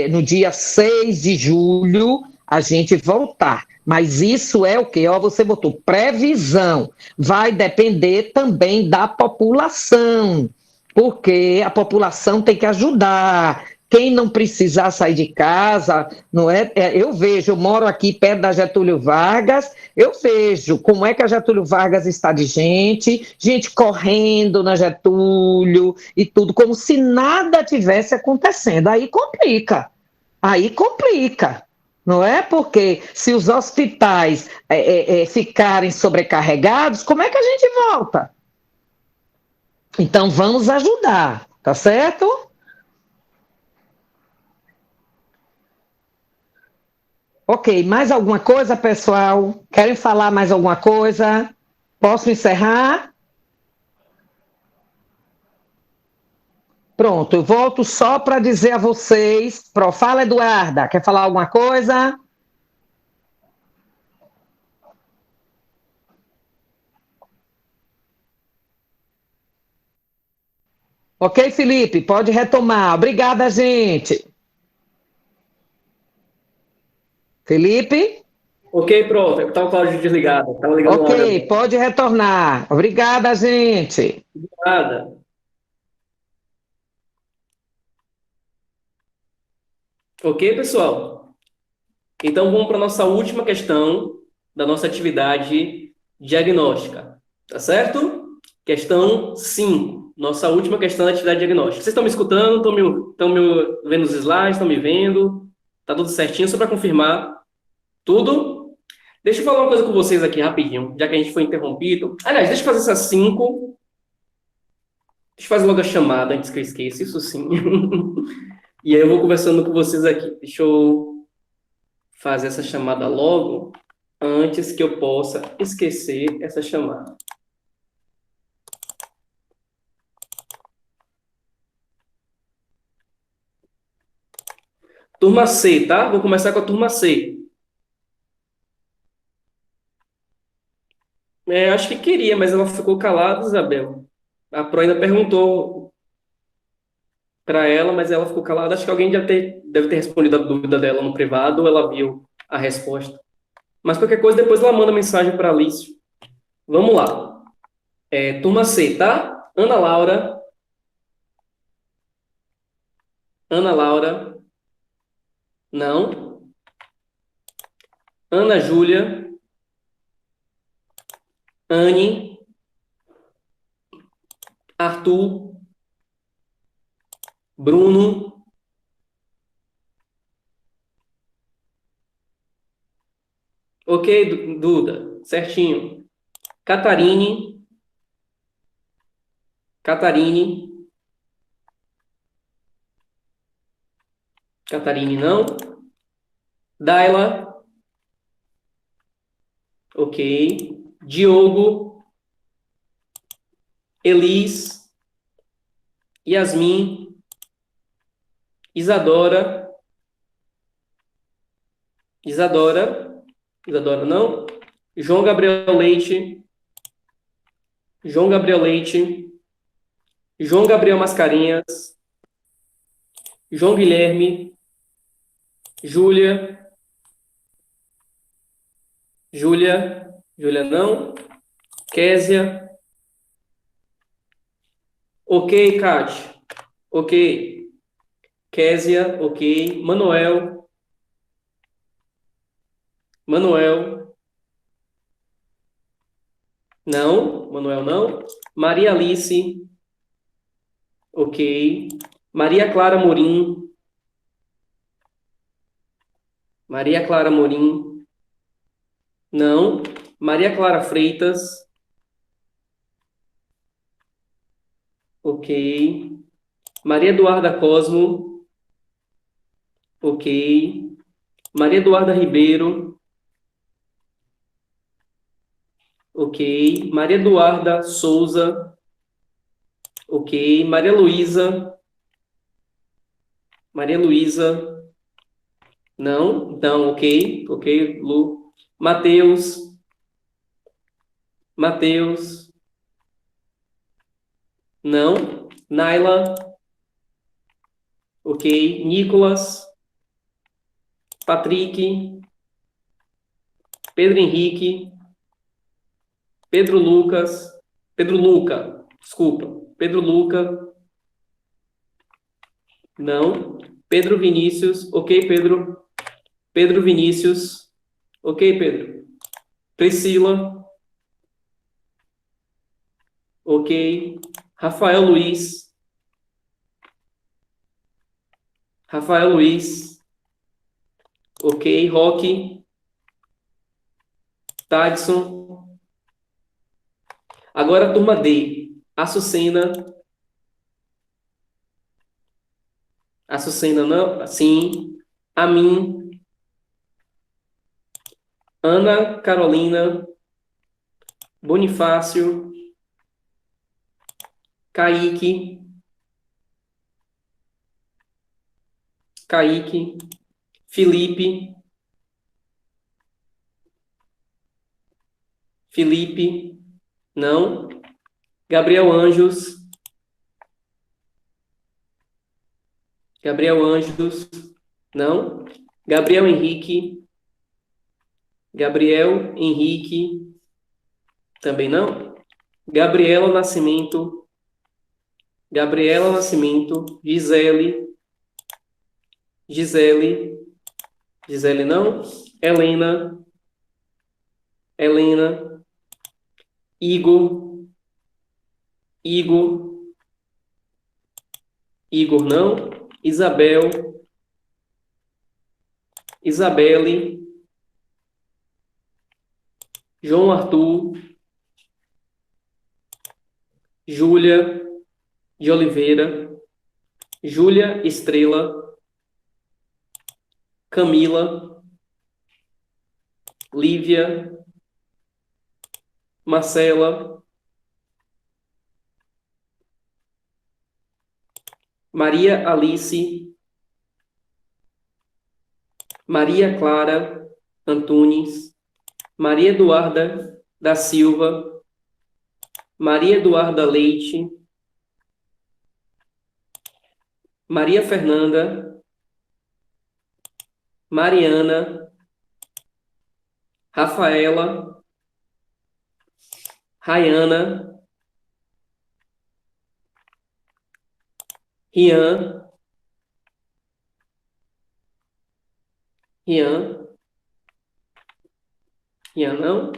no dia 6 de julho, a gente voltar. Mas isso é o quê? Ó, você botou previsão. Vai depender também da população, porque a população tem que ajudar. Quem não precisar sair de casa, não é? Eu vejo, eu moro aqui perto da Getúlio Vargas, eu vejo como é que a Getúlio Vargas está de gente correndo na Getúlio e tudo, como se nada tivesse acontecendo. Aí complica, não é? Porque se os hospitais ficarem sobrecarregados, como é que a gente volta? Então vamos ajudar, tá certo? Ok, mais alguma coisa, pessoal? Querem falar mais alguma coisa? Posso encerrar? Pronto, eu volto só para dizer a vocês. Fala, Eduarda, quer falar alguma coisa? Ok, Felipe, pode retomar. Obrigada, gente. Felipe? Ok, pronto. Está o Cláudio desligado. Estava ligando o áudio. Ok, pode retornar. Obrigada, gente. Nada. Ok, pessoal? Então vamos para a nossa última questão da nossa atividade diagnóstica. Tá certo? Questão 5. Nossa última questão da atividade diagnóstica. Vocês estão me escutando? Estão me vendo os slides? Estão me vendo? Tá tudo certinho? Só para confirmar. Tudo? Deixa eu falar uma coisa com vocês aqui rapidinho, já que a gente foi interrompido. Aliás, deixa eu fazer essas 5. Deixa eu fazer logo a chamada antes que eu esqueça, isso sim. E aí eu vou conversando com vocês aqui. Deixa eu fazer essa chamada logo, antes que eu possa esquecer essa chamada. Turma C, tá? Vou começar com a turma C. Acho que queria, mas ela ficou calada, Isabel. A Pro ainda perguntou para ela, mas ela ficou calada. Acho que alguém deve ter respondido a dúvida dela no privado, ou ela viu a resposta. Mas qualquer coisa, depois ela manda mensagem para a Alice. Vamos lá. Turma C, tá? Ana Laura. Ana Laura. Não. Ana Júlia. Anne. Arthur. Bruno. Ok, Duda. Certinho. Catarine. Catarine. Catarine, não. Daila. Ok. Diogo. Elis. Yasmin. Isadora. Isadora. Isadora, não. João Gabriel Leite. João Gabriel Leite. João Gabriel Mascarenhas. João Guilherme. Júlia. Júlia. Júlia, não. Késia. Ok, Kátia. Ok. Késia, ok. Manuel. Manuel. Não. Manuel, não. Maria Alice. Ok. Maria Clara Morim. Maria Clara Morim. Não. Maria Clara Freitas. Ok. Maria Eduarda Cosmo. Ok. Maria Eduarda Ribeiro. Ok. Maria Eduarda Souza. Ok. Maria Luísa. Maria Luísa. Não? Então, ok. Ok, Lu. Matheus. Matheus. Não. Naila. Ok. Nicolas. Patrick. Pedro Henrique. Pedro Lucas. Pedro Luca. Desculpa. Pedro Luca. Não. Pedro Vinícius. Ok, Pedro. Pedro Vinícius. Ok, Pedro. Priscila. Ok. Rafael Luiz. Rafael Luiz. Ok. Roque. Tadson. Agora a turma D. Açucena. Açucena não? Sim. Amin. Ana Carolina. Bonifácio. Kaique. Kaique. Felipe. Felipe. Não. Gabriel Anjos. Gabriel Anjos. Não. Gabriel Henrique. Gabriel Henrique. Também não. Gabriela Nascimento. Gabriela Nascimento. Gisele. Gisele. Gisele não. Helena. Helena. Igor. Igor. Igor não. Isabel. Isabelle. João Arthur. Júlia de Oliveira. Júlia Estrela. Camila. Lívia. Marcela. Maria Alice. Maria Clara Antunes. Maria Eduarda da Silva. Maria Eduarda Leite. Maria Fernanda. Mariana. Rafaela. Rayana. Rian. Rian. Rian não.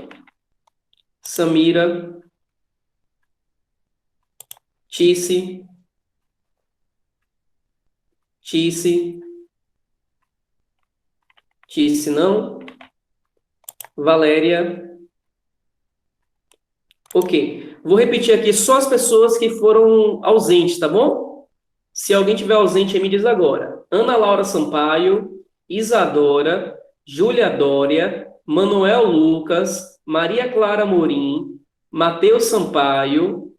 Samira. Tice. Tice. Tice não. Valéria. Ok. Vou repetir aqui só as pessoas que foram ausentes, tá bom? Se alguém tiver ausente, aí me diz agora. Ana Laura Sampaio, Isadora, Júlia Dória, Manuel Lucas, Maria Clara Morim, Matheus Sampaio,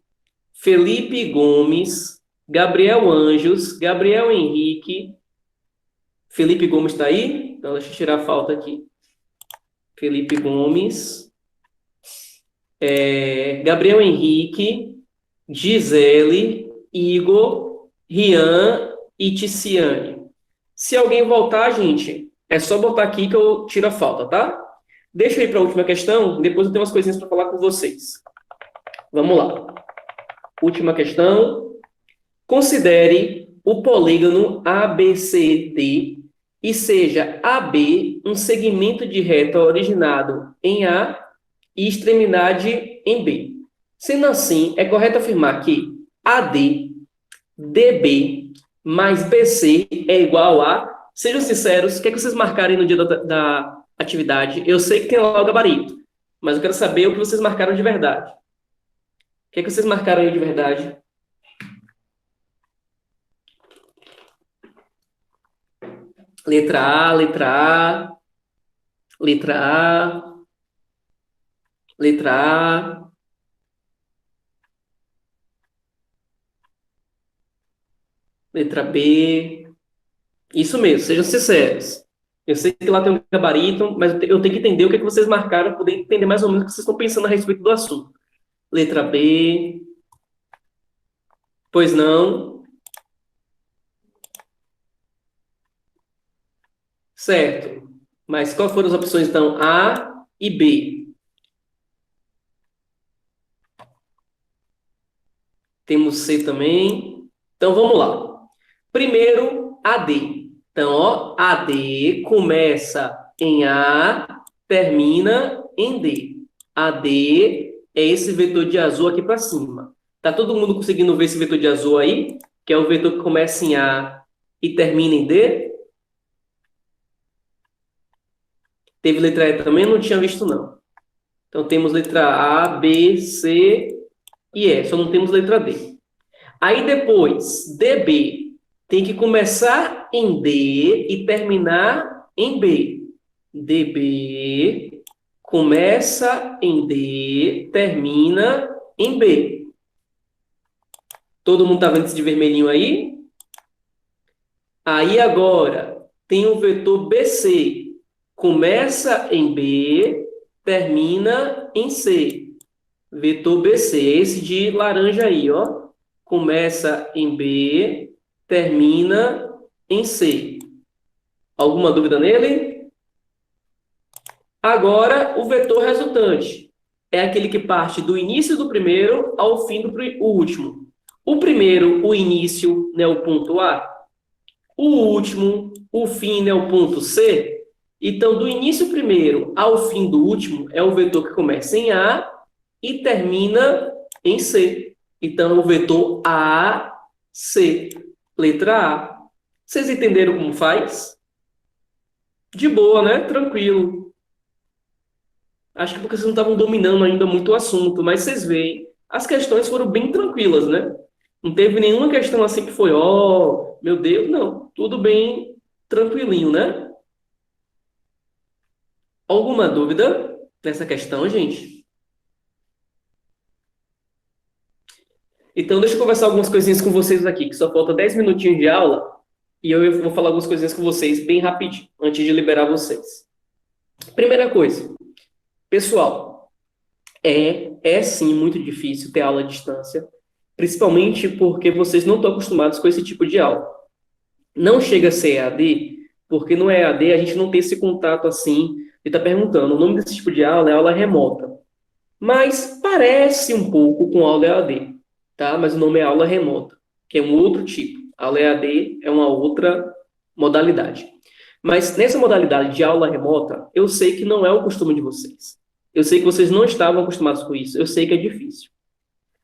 Felipe Gomes, Gabriel Anjos, Gabriel Henrique. Felipe Gomes está aí? Então, deixa eu tirar a falta aqui. Felipe Gomes. Gabriel Henrique, Gisele, Igor, Rian e Ticiane. Se alguém voltar, gente, é só botar aqui que eu tiro a falta, tá? Deixa eu ir para a última questão, depois eu tenho umas coisinhas para falar com vocês. Vamos lá. Última questão. Considere o polígono ABCD e seja AB um segmento de reta originado em A e extremidade em B. Sendo assim, é correto afirmar que AD, DB mais BC é igual a... Sejam sinceros, o que é que vocês marcaram aí no dia da atividade? Eu sei que tem lá o gabarito, mas eu quero saber o que vocês marcaram de verdade. O que é que vocês marcaram aí de verdade? Letra A, letra A, letra A. Letra A. Letra B. Isso mesmo, sejam sinceros. Eu sei que lá tem um gabarito, mas eu tenho que entender o que é que vocês marcaram, para poder entender mais ou menos o que vocês estão pensando a respeito do assunto. Letra B. Pois não. Certo. Mas quais foram as opções, então? A e B. Temos C também. Então, vamos lá. Primeiro, AD. Então, ó, AD começa em A, termina em D. AD é esse vetor de azul aqui para cima. Tá todo mundo conseguindo ver esse vetor de azul aí? Que é o vetor que começa em A e termina em D? Teve letra E também? Não tinha visto, não. Então, temos letra A, B, C e E. Só não temos letra D. Aí, depois, DB tem que começar em D e terminar em B. DB começa em D, termina em B. Todo mundo está vendo esse de vermelhinho aí? Aí, agora, tem o vetor BC. Começa em B, termina em C. Vetor BC, esse de laranja aí, ó. Começa em B, termina em C. Alguma dúvida nele? Agora, o vetor resultante. É aquele que parte do início do primeiro ao fim do último. O primeiro, o início, né, o ponto A. O último, o fim, né, o ponto C. Então, do início primeiro ao fim do último, é o vetor que começa em A e termina em C. Então, o vetor AC, letra A. Vocês entenderam como faz? De boa, né? Tranquilo. Acho que porque vocês não estavam dominando ainda muito o assunto, mas vocês veem, as questões foram bem tranquilas, né? Não teve nenhuma questão assim que foi, ó, meu Deus, não. Tudo bem tranquilinho, né? Alguma dúvida nessa questão, gente? Então, deixa eu conversar algumas coisinhas com vocês aqui, que só falta 10 minutinhos de aula, e eu vou falar algumas coisinhas com vocês bem rapidinho, antes de liberar vocês. Primeira coisa, pessoal, é sim muito difícil ter aula à distância, principalmente porque vocês não estão acostumados com esse tipo de aula. Não chega a ser EAD, porque no EAD a gente não tem esse contato assim, e está perguntando, o nome desse tipo de aula é aula remota. Mas parece um pouco com aula EAD, tá? Mas o nome é aula remota, que é um outro tipo. A aula EAD é uma outra modalidade. Mas nessa modalidade de aula remota, eu sei que não é o costume de vocês. Eu sei que vocês não estavam acostumados com isso. Eu sei que é difícil.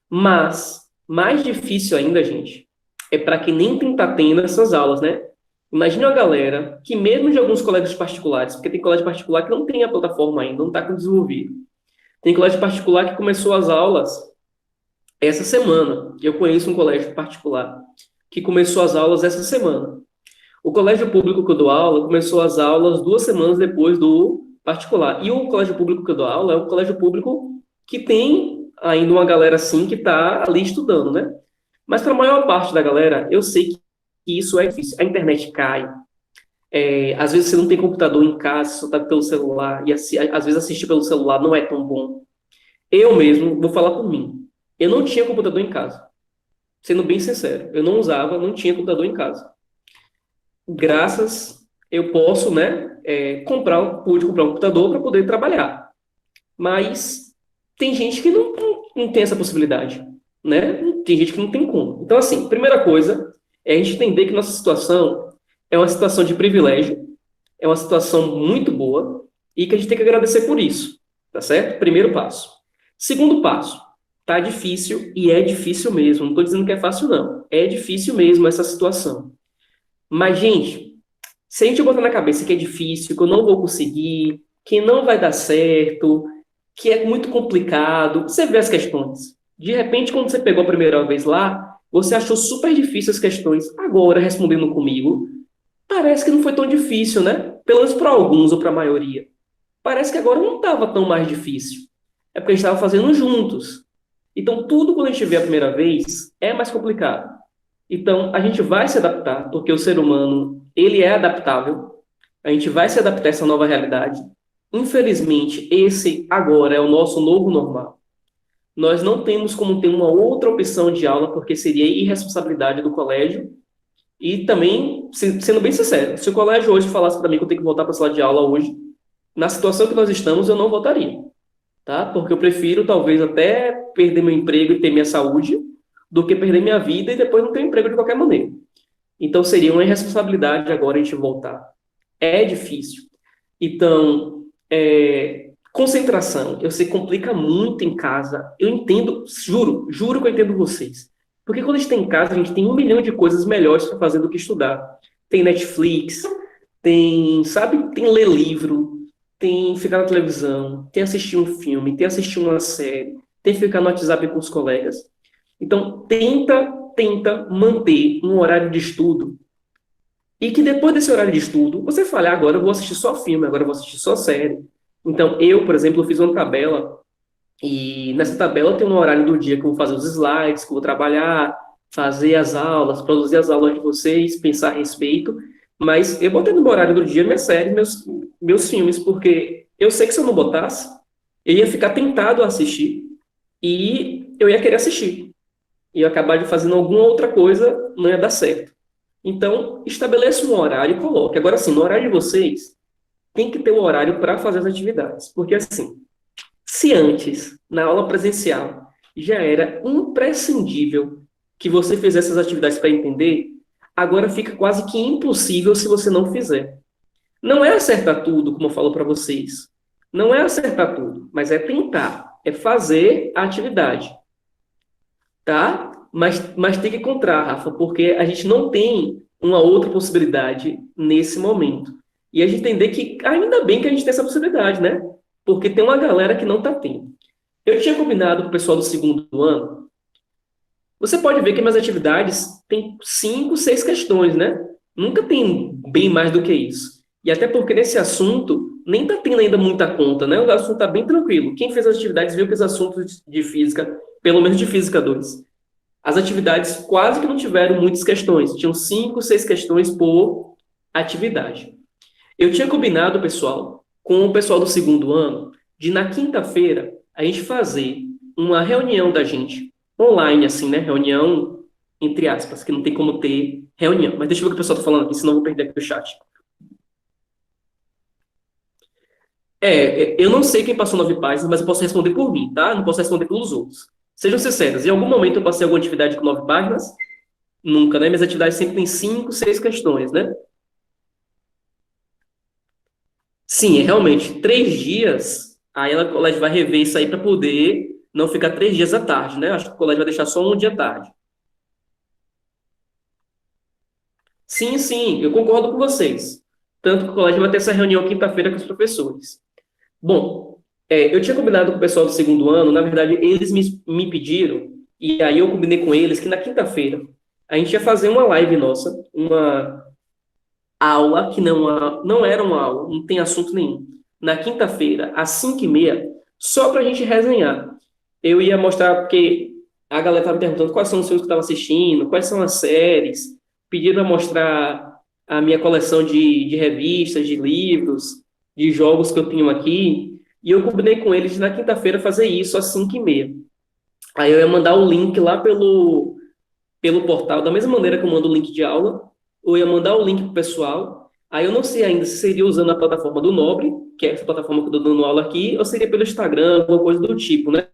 Mas, mais difícil ainda, gente, é para quem nem está tendo essas aulas, né? Imagina a galera que mesmo de alguns colégios particulares, porque tem colégio particular que não tem a plataforma ainda, não está desenvolvido. Tem colégio particular que começou as aulas essa semana. Eu conheço um colégio particular que começou as aulas essa semana. O colégio público que eu dou aula começou as aulas 2 semanas depois do particular. E o colégio público que eu dou aula é um colégio público que tem ainda uma galera assim que está ali estudando, né? Mas para a maior parte da galera, eu sei que isso é difícil. A internet cai. Às vezes você não tem computador em casa, só está pelo celular. E às vezes assistir pelo celular não é tão bom. Eu mesmo, vou falar por mim. Eu não tinha computador em casa. Sendo bem sincero. Eu não usava, não tinha computador em casa. Graças, eu posso, né, pude comprar um computador para poder trabalhar. Mas tem gente que não tem essa possibilidade, né? Tem gente que não tem como. Então, assim, primeira coisa é a gente entender que nossa situação é uma situação de privilégio, é uma situação muito boa e que a gente tem que agradecer por isso, tá certo? Primeiro passo. Segundo passo, tá difícil e é difícil mesmo. Não estou dizendo que é fácil, não. É difícil mesmo essa situação. Mas, gente, se a gente botar na cabeça que é difícil, que eu não vou conseguir, que não vai dar certo, que é muito complicado, você vê as questões. De repente, quando você pegou a primeira vez lá, você achou super difícil as questões. Agora, respondendo comigo, parece que não foi tão difícil, né? Pelo menos para alguns ou para a maioria. Parece que agora não estava tão mais difícil. É porque a gente estava fazendo juntos. Então, tudo quando a gente vê a primeira vez é mais complicado. Então, a gente vai se adaptar, porque o ser humano, ele é adaptável. A gente vai se adaptar a essa nova realidade. Infelizmente, esse agora é o nosso novo normal. Nós não temos como ter uma outra opção de aula, porque seria irresponsabilidade do colégio. E também, sendo bem sincero, se o colégio hoje falasse para mim que eu tenho que voltar para a sala de aula hoje, na situação que nós estamos, eu não voltaria, tá? Porque eu prefiro, talvez, até perder meu emprego e ter minha saúde, do que perder minha vida e depois não ter emprego de qualquer maneira. Então, seria uma irresponsabilidade agora a gente voltar. É difícil. Então, concentração, eu sei que complica muito em casa. Eu entendo, juro que eu entendo vocês. Porque quando a gente tem em casa, a gente tem 1 milhão de coisas melhores para fazer do que estudar. Tem Netflix, tem, sabe, tem ler livro, tem ficar na televisão, tem assistir um filme, tem assistir uma série, tem ficar no WhatsApp com os colegas. Então, tenta manter um horário de estudo e que depois desse horário de estudo, você fale, agora eu vou assistir só filme, agora eu vou assistir só série. Então, eu, por exemplo, fiz uma tabela e nessa tabela tem um horário do dia que eu vou fazer os slides, que eu vou trabalhar, fazer as aulas, produzir as aulas de vocês, pensar a respeito. Mas eu botei no meu horário do dia minha série, meus filmes, porque eu sei que se eu não botasse, eu ia ficar tentado a assistir e eu ia querer assistir. E eu acabar de fazendo alguma outra coisa, não ia dar certo. Então, estabeleça um horário e coloque. Agora, assim, no horário de vocês, tem que ter um horário para fazer as atividades. Porque, assim, se antes, na aula presencial, já era imprescindível que você fizesse as atividades para entender, agora fica quase que impossível se você não fizer. Não é acertar tudo, como eu falo para vocês. Não é acertar tudo, mas é tentar, é fazer a atividade. Tá? Mas tem que encontrar, Rafa, porque a gente não tem uma outra possibilidade nesse momento. E a gente entender que ainda bem que a gente tem essa possibilidade, né? Porque tem uma galera que não está tendo. Eu tinha combinado com o pessoal do segundo ano. Você pode ver que minhas atividades têm 5, 6 questões, né? Nunca tem bem mais do que isso. E até porque nesse assunto nem está tendo ainda muita conta, né? O assunto está bem tranquilo. Quem fez as atividades viu que os assuntos de física, pelo menos de física 2, as atividades quase que não tiveram muitas questões. Tinham 5, 6 questões por atividade. Eu tinha combinado, pessoal, com o pessoal do segundo ano, de na quinta-feira a gente fazer uma reunião da gente, online, assim, né? Reunião, entre aspas, que não tem como ter reunião. Mas deixa eu ver o que o pessoal está falando aqui, senão eu vou perder aqui o chat. Eu não sei quem passou 9 páginas, mas eu posso responder por mim, tá? Não posso responder pelos outros. Sejam sinceros, em algum momento eu passei alguma atividade com 9 páginas? Nunca, né? Minhas atividades sempre têm 5, 6 questões, né? Sim, realmente, 3 dias, aí o colégio vai rever isso aí para poder não ficar 3 dias à tarde, né? Acho que o colégio vai deixar só um dia à tarde. Sim, eu concordo com vocês. Tanto que o colégio vai ter essa reunião quinta-feira com os professores. Bom, eu tinha combinado com o pessoal do segundo ano, na verdade, eles me pediram, e aí eu combinei com eles que na quinta-feira a gente ia fazer uma live nossa, uma aula que não era uma aula, não tem assunto nenhum. Na quinta-feira, às 5h30, só para a gente resenhar. Eu ia mostrar, porque a galera estava me perguntando quais são os filmes que eu estava assistindo, quais são as séries, pediram para mostrar a minha coleção de revistas, de livros, de jogos que eu tenho aqui, e eu combinei com eles de na quinta-feira fazer isso às 5h30. Aí eu ia mandar o link lá pelo portal, da mesma maneira que eu mando o link de aula, eu ia mandar o link pro pessoal. Aí eu não sei ainda se seria usando a plataforma do Nobre, que é essa plataforma que eu estou dando aula aqui, ou seria pelo Instagram, alguma coisa do tipo, né?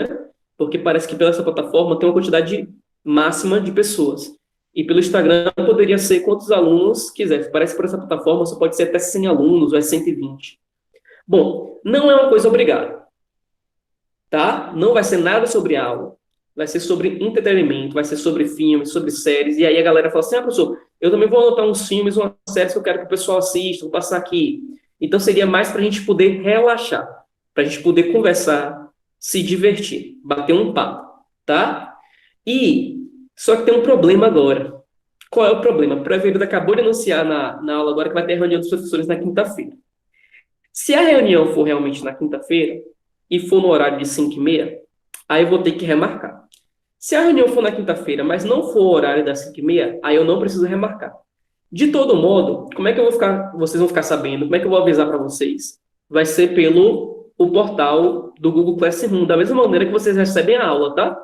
Porque parece que pela essa plataforma tem uma quantidade máxima de pessoas. E pelo Instagram poderia ser quantos alunos quiser. Parece que por essa plataforma só pode ser até 100 alunos, ou é 120. Bom, não é uma coisa obrigada, tá? Não vai ser nada sobre aula. Vai ser sobre entretenimento, vai ser sobre filmes, sobre séries. E aí a galera fala assim, professor, eu também vou anotar uns filmes, umas séries que eu quero que o pessoal assista, vou passar aqui. Então seria mais para a gente poder relaxar, para a gente poder conversar, se divertir, bater um papo, tá? Só que tem um problema agora. Qual é o problema? O pré-vereador acabou de anunciar na aula agora que vai ter a reunião dos professores na quinta-feira. Se a reunião for realmente na quinta-feira, e for no horário de 5h30, aí eu vou ter que remarcar. Se a reunião for na quinta-feira, mas não for o horário das 5h30, aí eu não preciso remarcar. De todo modo, como é que vocês vão ficar sabendo? Como é que eu vou avisar para vocês? Vai ser pelo o portal do Google Classroom, da mesma maneira que vocês recebem a aula, tá?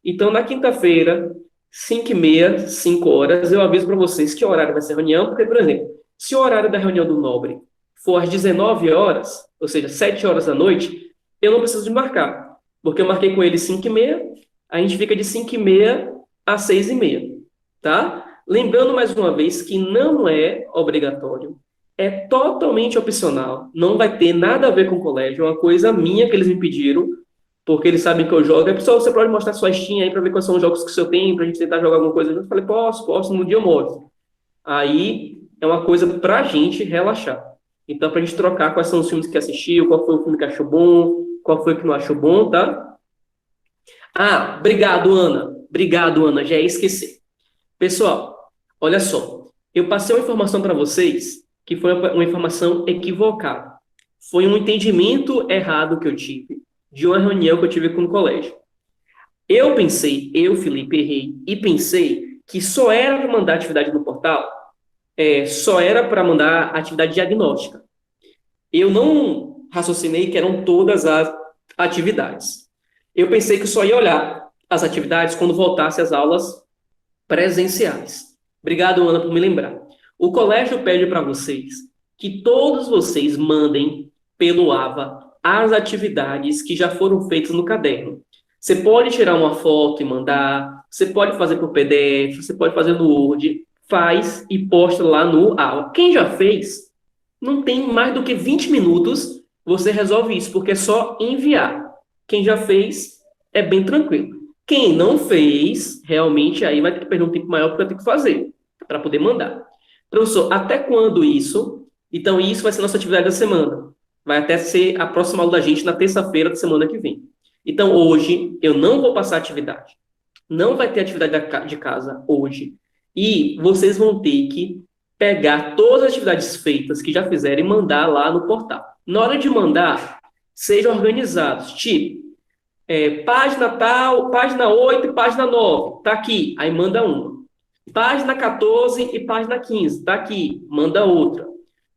Então, na quinta-feira, 5h30, 5 horas, eu aviso para vocês que horário vai ser a reunião, porque, por exemplo, se o horário da reunião do Nobre for às 19 horas, ou seja, 7 horas da noite, eu não preciso de marcar, porque eu marquei com ele 5h30, a gente fica de 5h30 a 6h30, tá? Lembrando mais uma vez que não é obrigatório, é totalmente opcional, não vai ter nada a ver com o colégio, é uma coisa minha que eles me pediram, porque eles sabem que eu jogo. É pessoal, você pode mostrar sua Steam aí para ver quais são os jogos que o senhor tem, para a gente tentar jogar alguma coisa. Eu falei, posso, no dia eu mostro. Aí é uma coisa para a gente relaxar. Então, para a gente trocar quais são os filmes que assistiu, qual foi o filme que achou bom, qual foi o que não achou bom, tá? Ah, obrigado, Ana. Obrigado, Ana. Já ia esquecer. Pessoal, olha só. Eu passei uma informação para vocês que foi uma informação equivocada. Foi um entendimento errado que eu tive de uma reunião que eu tive com o colégio. Eu, Felipe, errei e pensei que só era para mandar atividade no portal, só era para mandar atividade diagnóstica. Eu não raciocinei que eram todas as atividades. Eu pensei que só ia olhar as atividades quando voltasse às aulas presenciais. Obrigado, Ana, por me lembrar. O colégio pede para vocês que todos vocês mandem pelo AVA as atividades que já foram feitas no caderno. Você pode tirar uma foto e mandar, você pode fazer por PDF, você pode fazer no Word, faz e posta lá no AVA. Quem já fez, não tem mais do que 20 minutos, você resolve isso, porque é só enviar. Quem já fez, é bem tranquilo. Quem não fez, realmente, aí vai ter que perder um tempo maior porque vai ter que fazer, para poder mandar. Professor, até quando isso? Então, isso vai ser nossa atividade da semana. Vai até ser a próxima aula da gente na terça-feira da semana que vem. Então, hoje, eu não vou passar atividade. Não vai ter atividade de casa hoje. E vocês vão ter que pegar todas as atividades feitas que já fizeram e mandar lá no portal. Na hora de mandar, sejam organizados. Tipo, página tal, página 8 e página 9. Tá aqui. Aí manda uma. Página 14 e página 15. Tá aqui. Manda outra.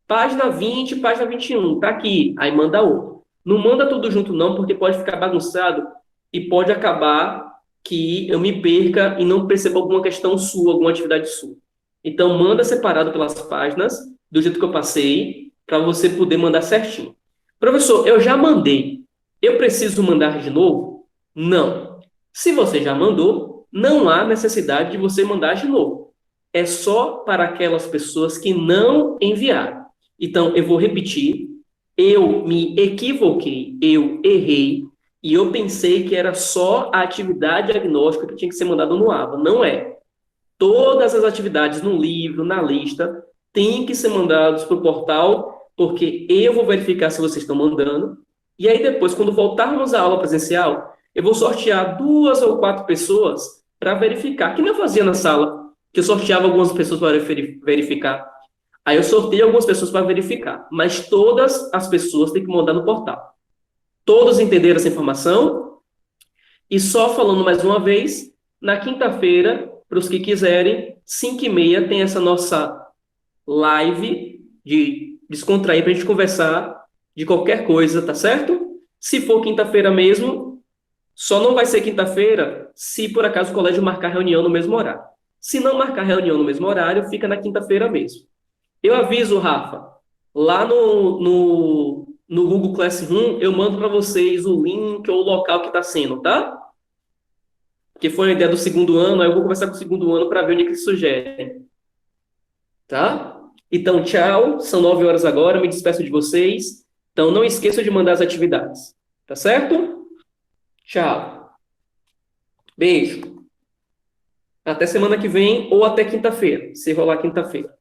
Página 20, página 21, tá aqui, aí manda outro. Não manda tudo junto não, porque pode ficar bagunçado e pode acabar que eu me perca e não perceba alguma questão sua, alguma atividade sua. Então, manda separado pelas páginas, do jeito que eu passei, para você poder mandar certinho. Professor, eu já mandei. Eu preciso mandar de novo? Não. Se você já mandou, não há necessidade de você mandar de novo. É só para aquelas pessoas que não enviaram. Então, eu vou repetir, eu me equivoquei, eu errei, e eu pensei que era só a atividade diagnóstica que tinha que ser mandada no AVA. Não é. Todas as atividades no livro, na lista, têm que ser mandadas para o portal, porque eu vou verificar se vocês estão mandando, e aí depois, quando voltarmos à aula presencial, eu vou sortear 2 ou 4 pessoas para verificar, que nem eu fazia na sala, que eu sorteava algumas pessoas para verificar. Aí eu sorteio algumas pessoas para verificar, mas todas as pessoas têm que mandar no portal. Todos entenderam essa informação? E só falando mais uma vez, na quinta-feira, para os que quiserem, 5h30 tem essa nossa live de descontrair para a gente conversar de qualquer coisa, tá certo? Se for quinta-feira mesmo, só não vai ser quinta-feira se por acaso o colégio marcar reunião no mesmo horário. Se não marcar reunião no mesmo horário, fica na quinta-feira mesmo. Eu aviso, Rafa, lá no Google Classroom, eu mando para vocês o link ou o local que está sendo, tá? Que foi a ideia do segundo ano, aí eu vou conversar com o segundo ano para ver onde é que eles sugerem. Tá? Então, tchau. São 9 horas agora, me despeço de vocês. Então, não esqueçam de mandar as atividades. Tá certo? Tchau. Beijo. Até semana que vem ou até quinta-feira, se rolar quinta-feira.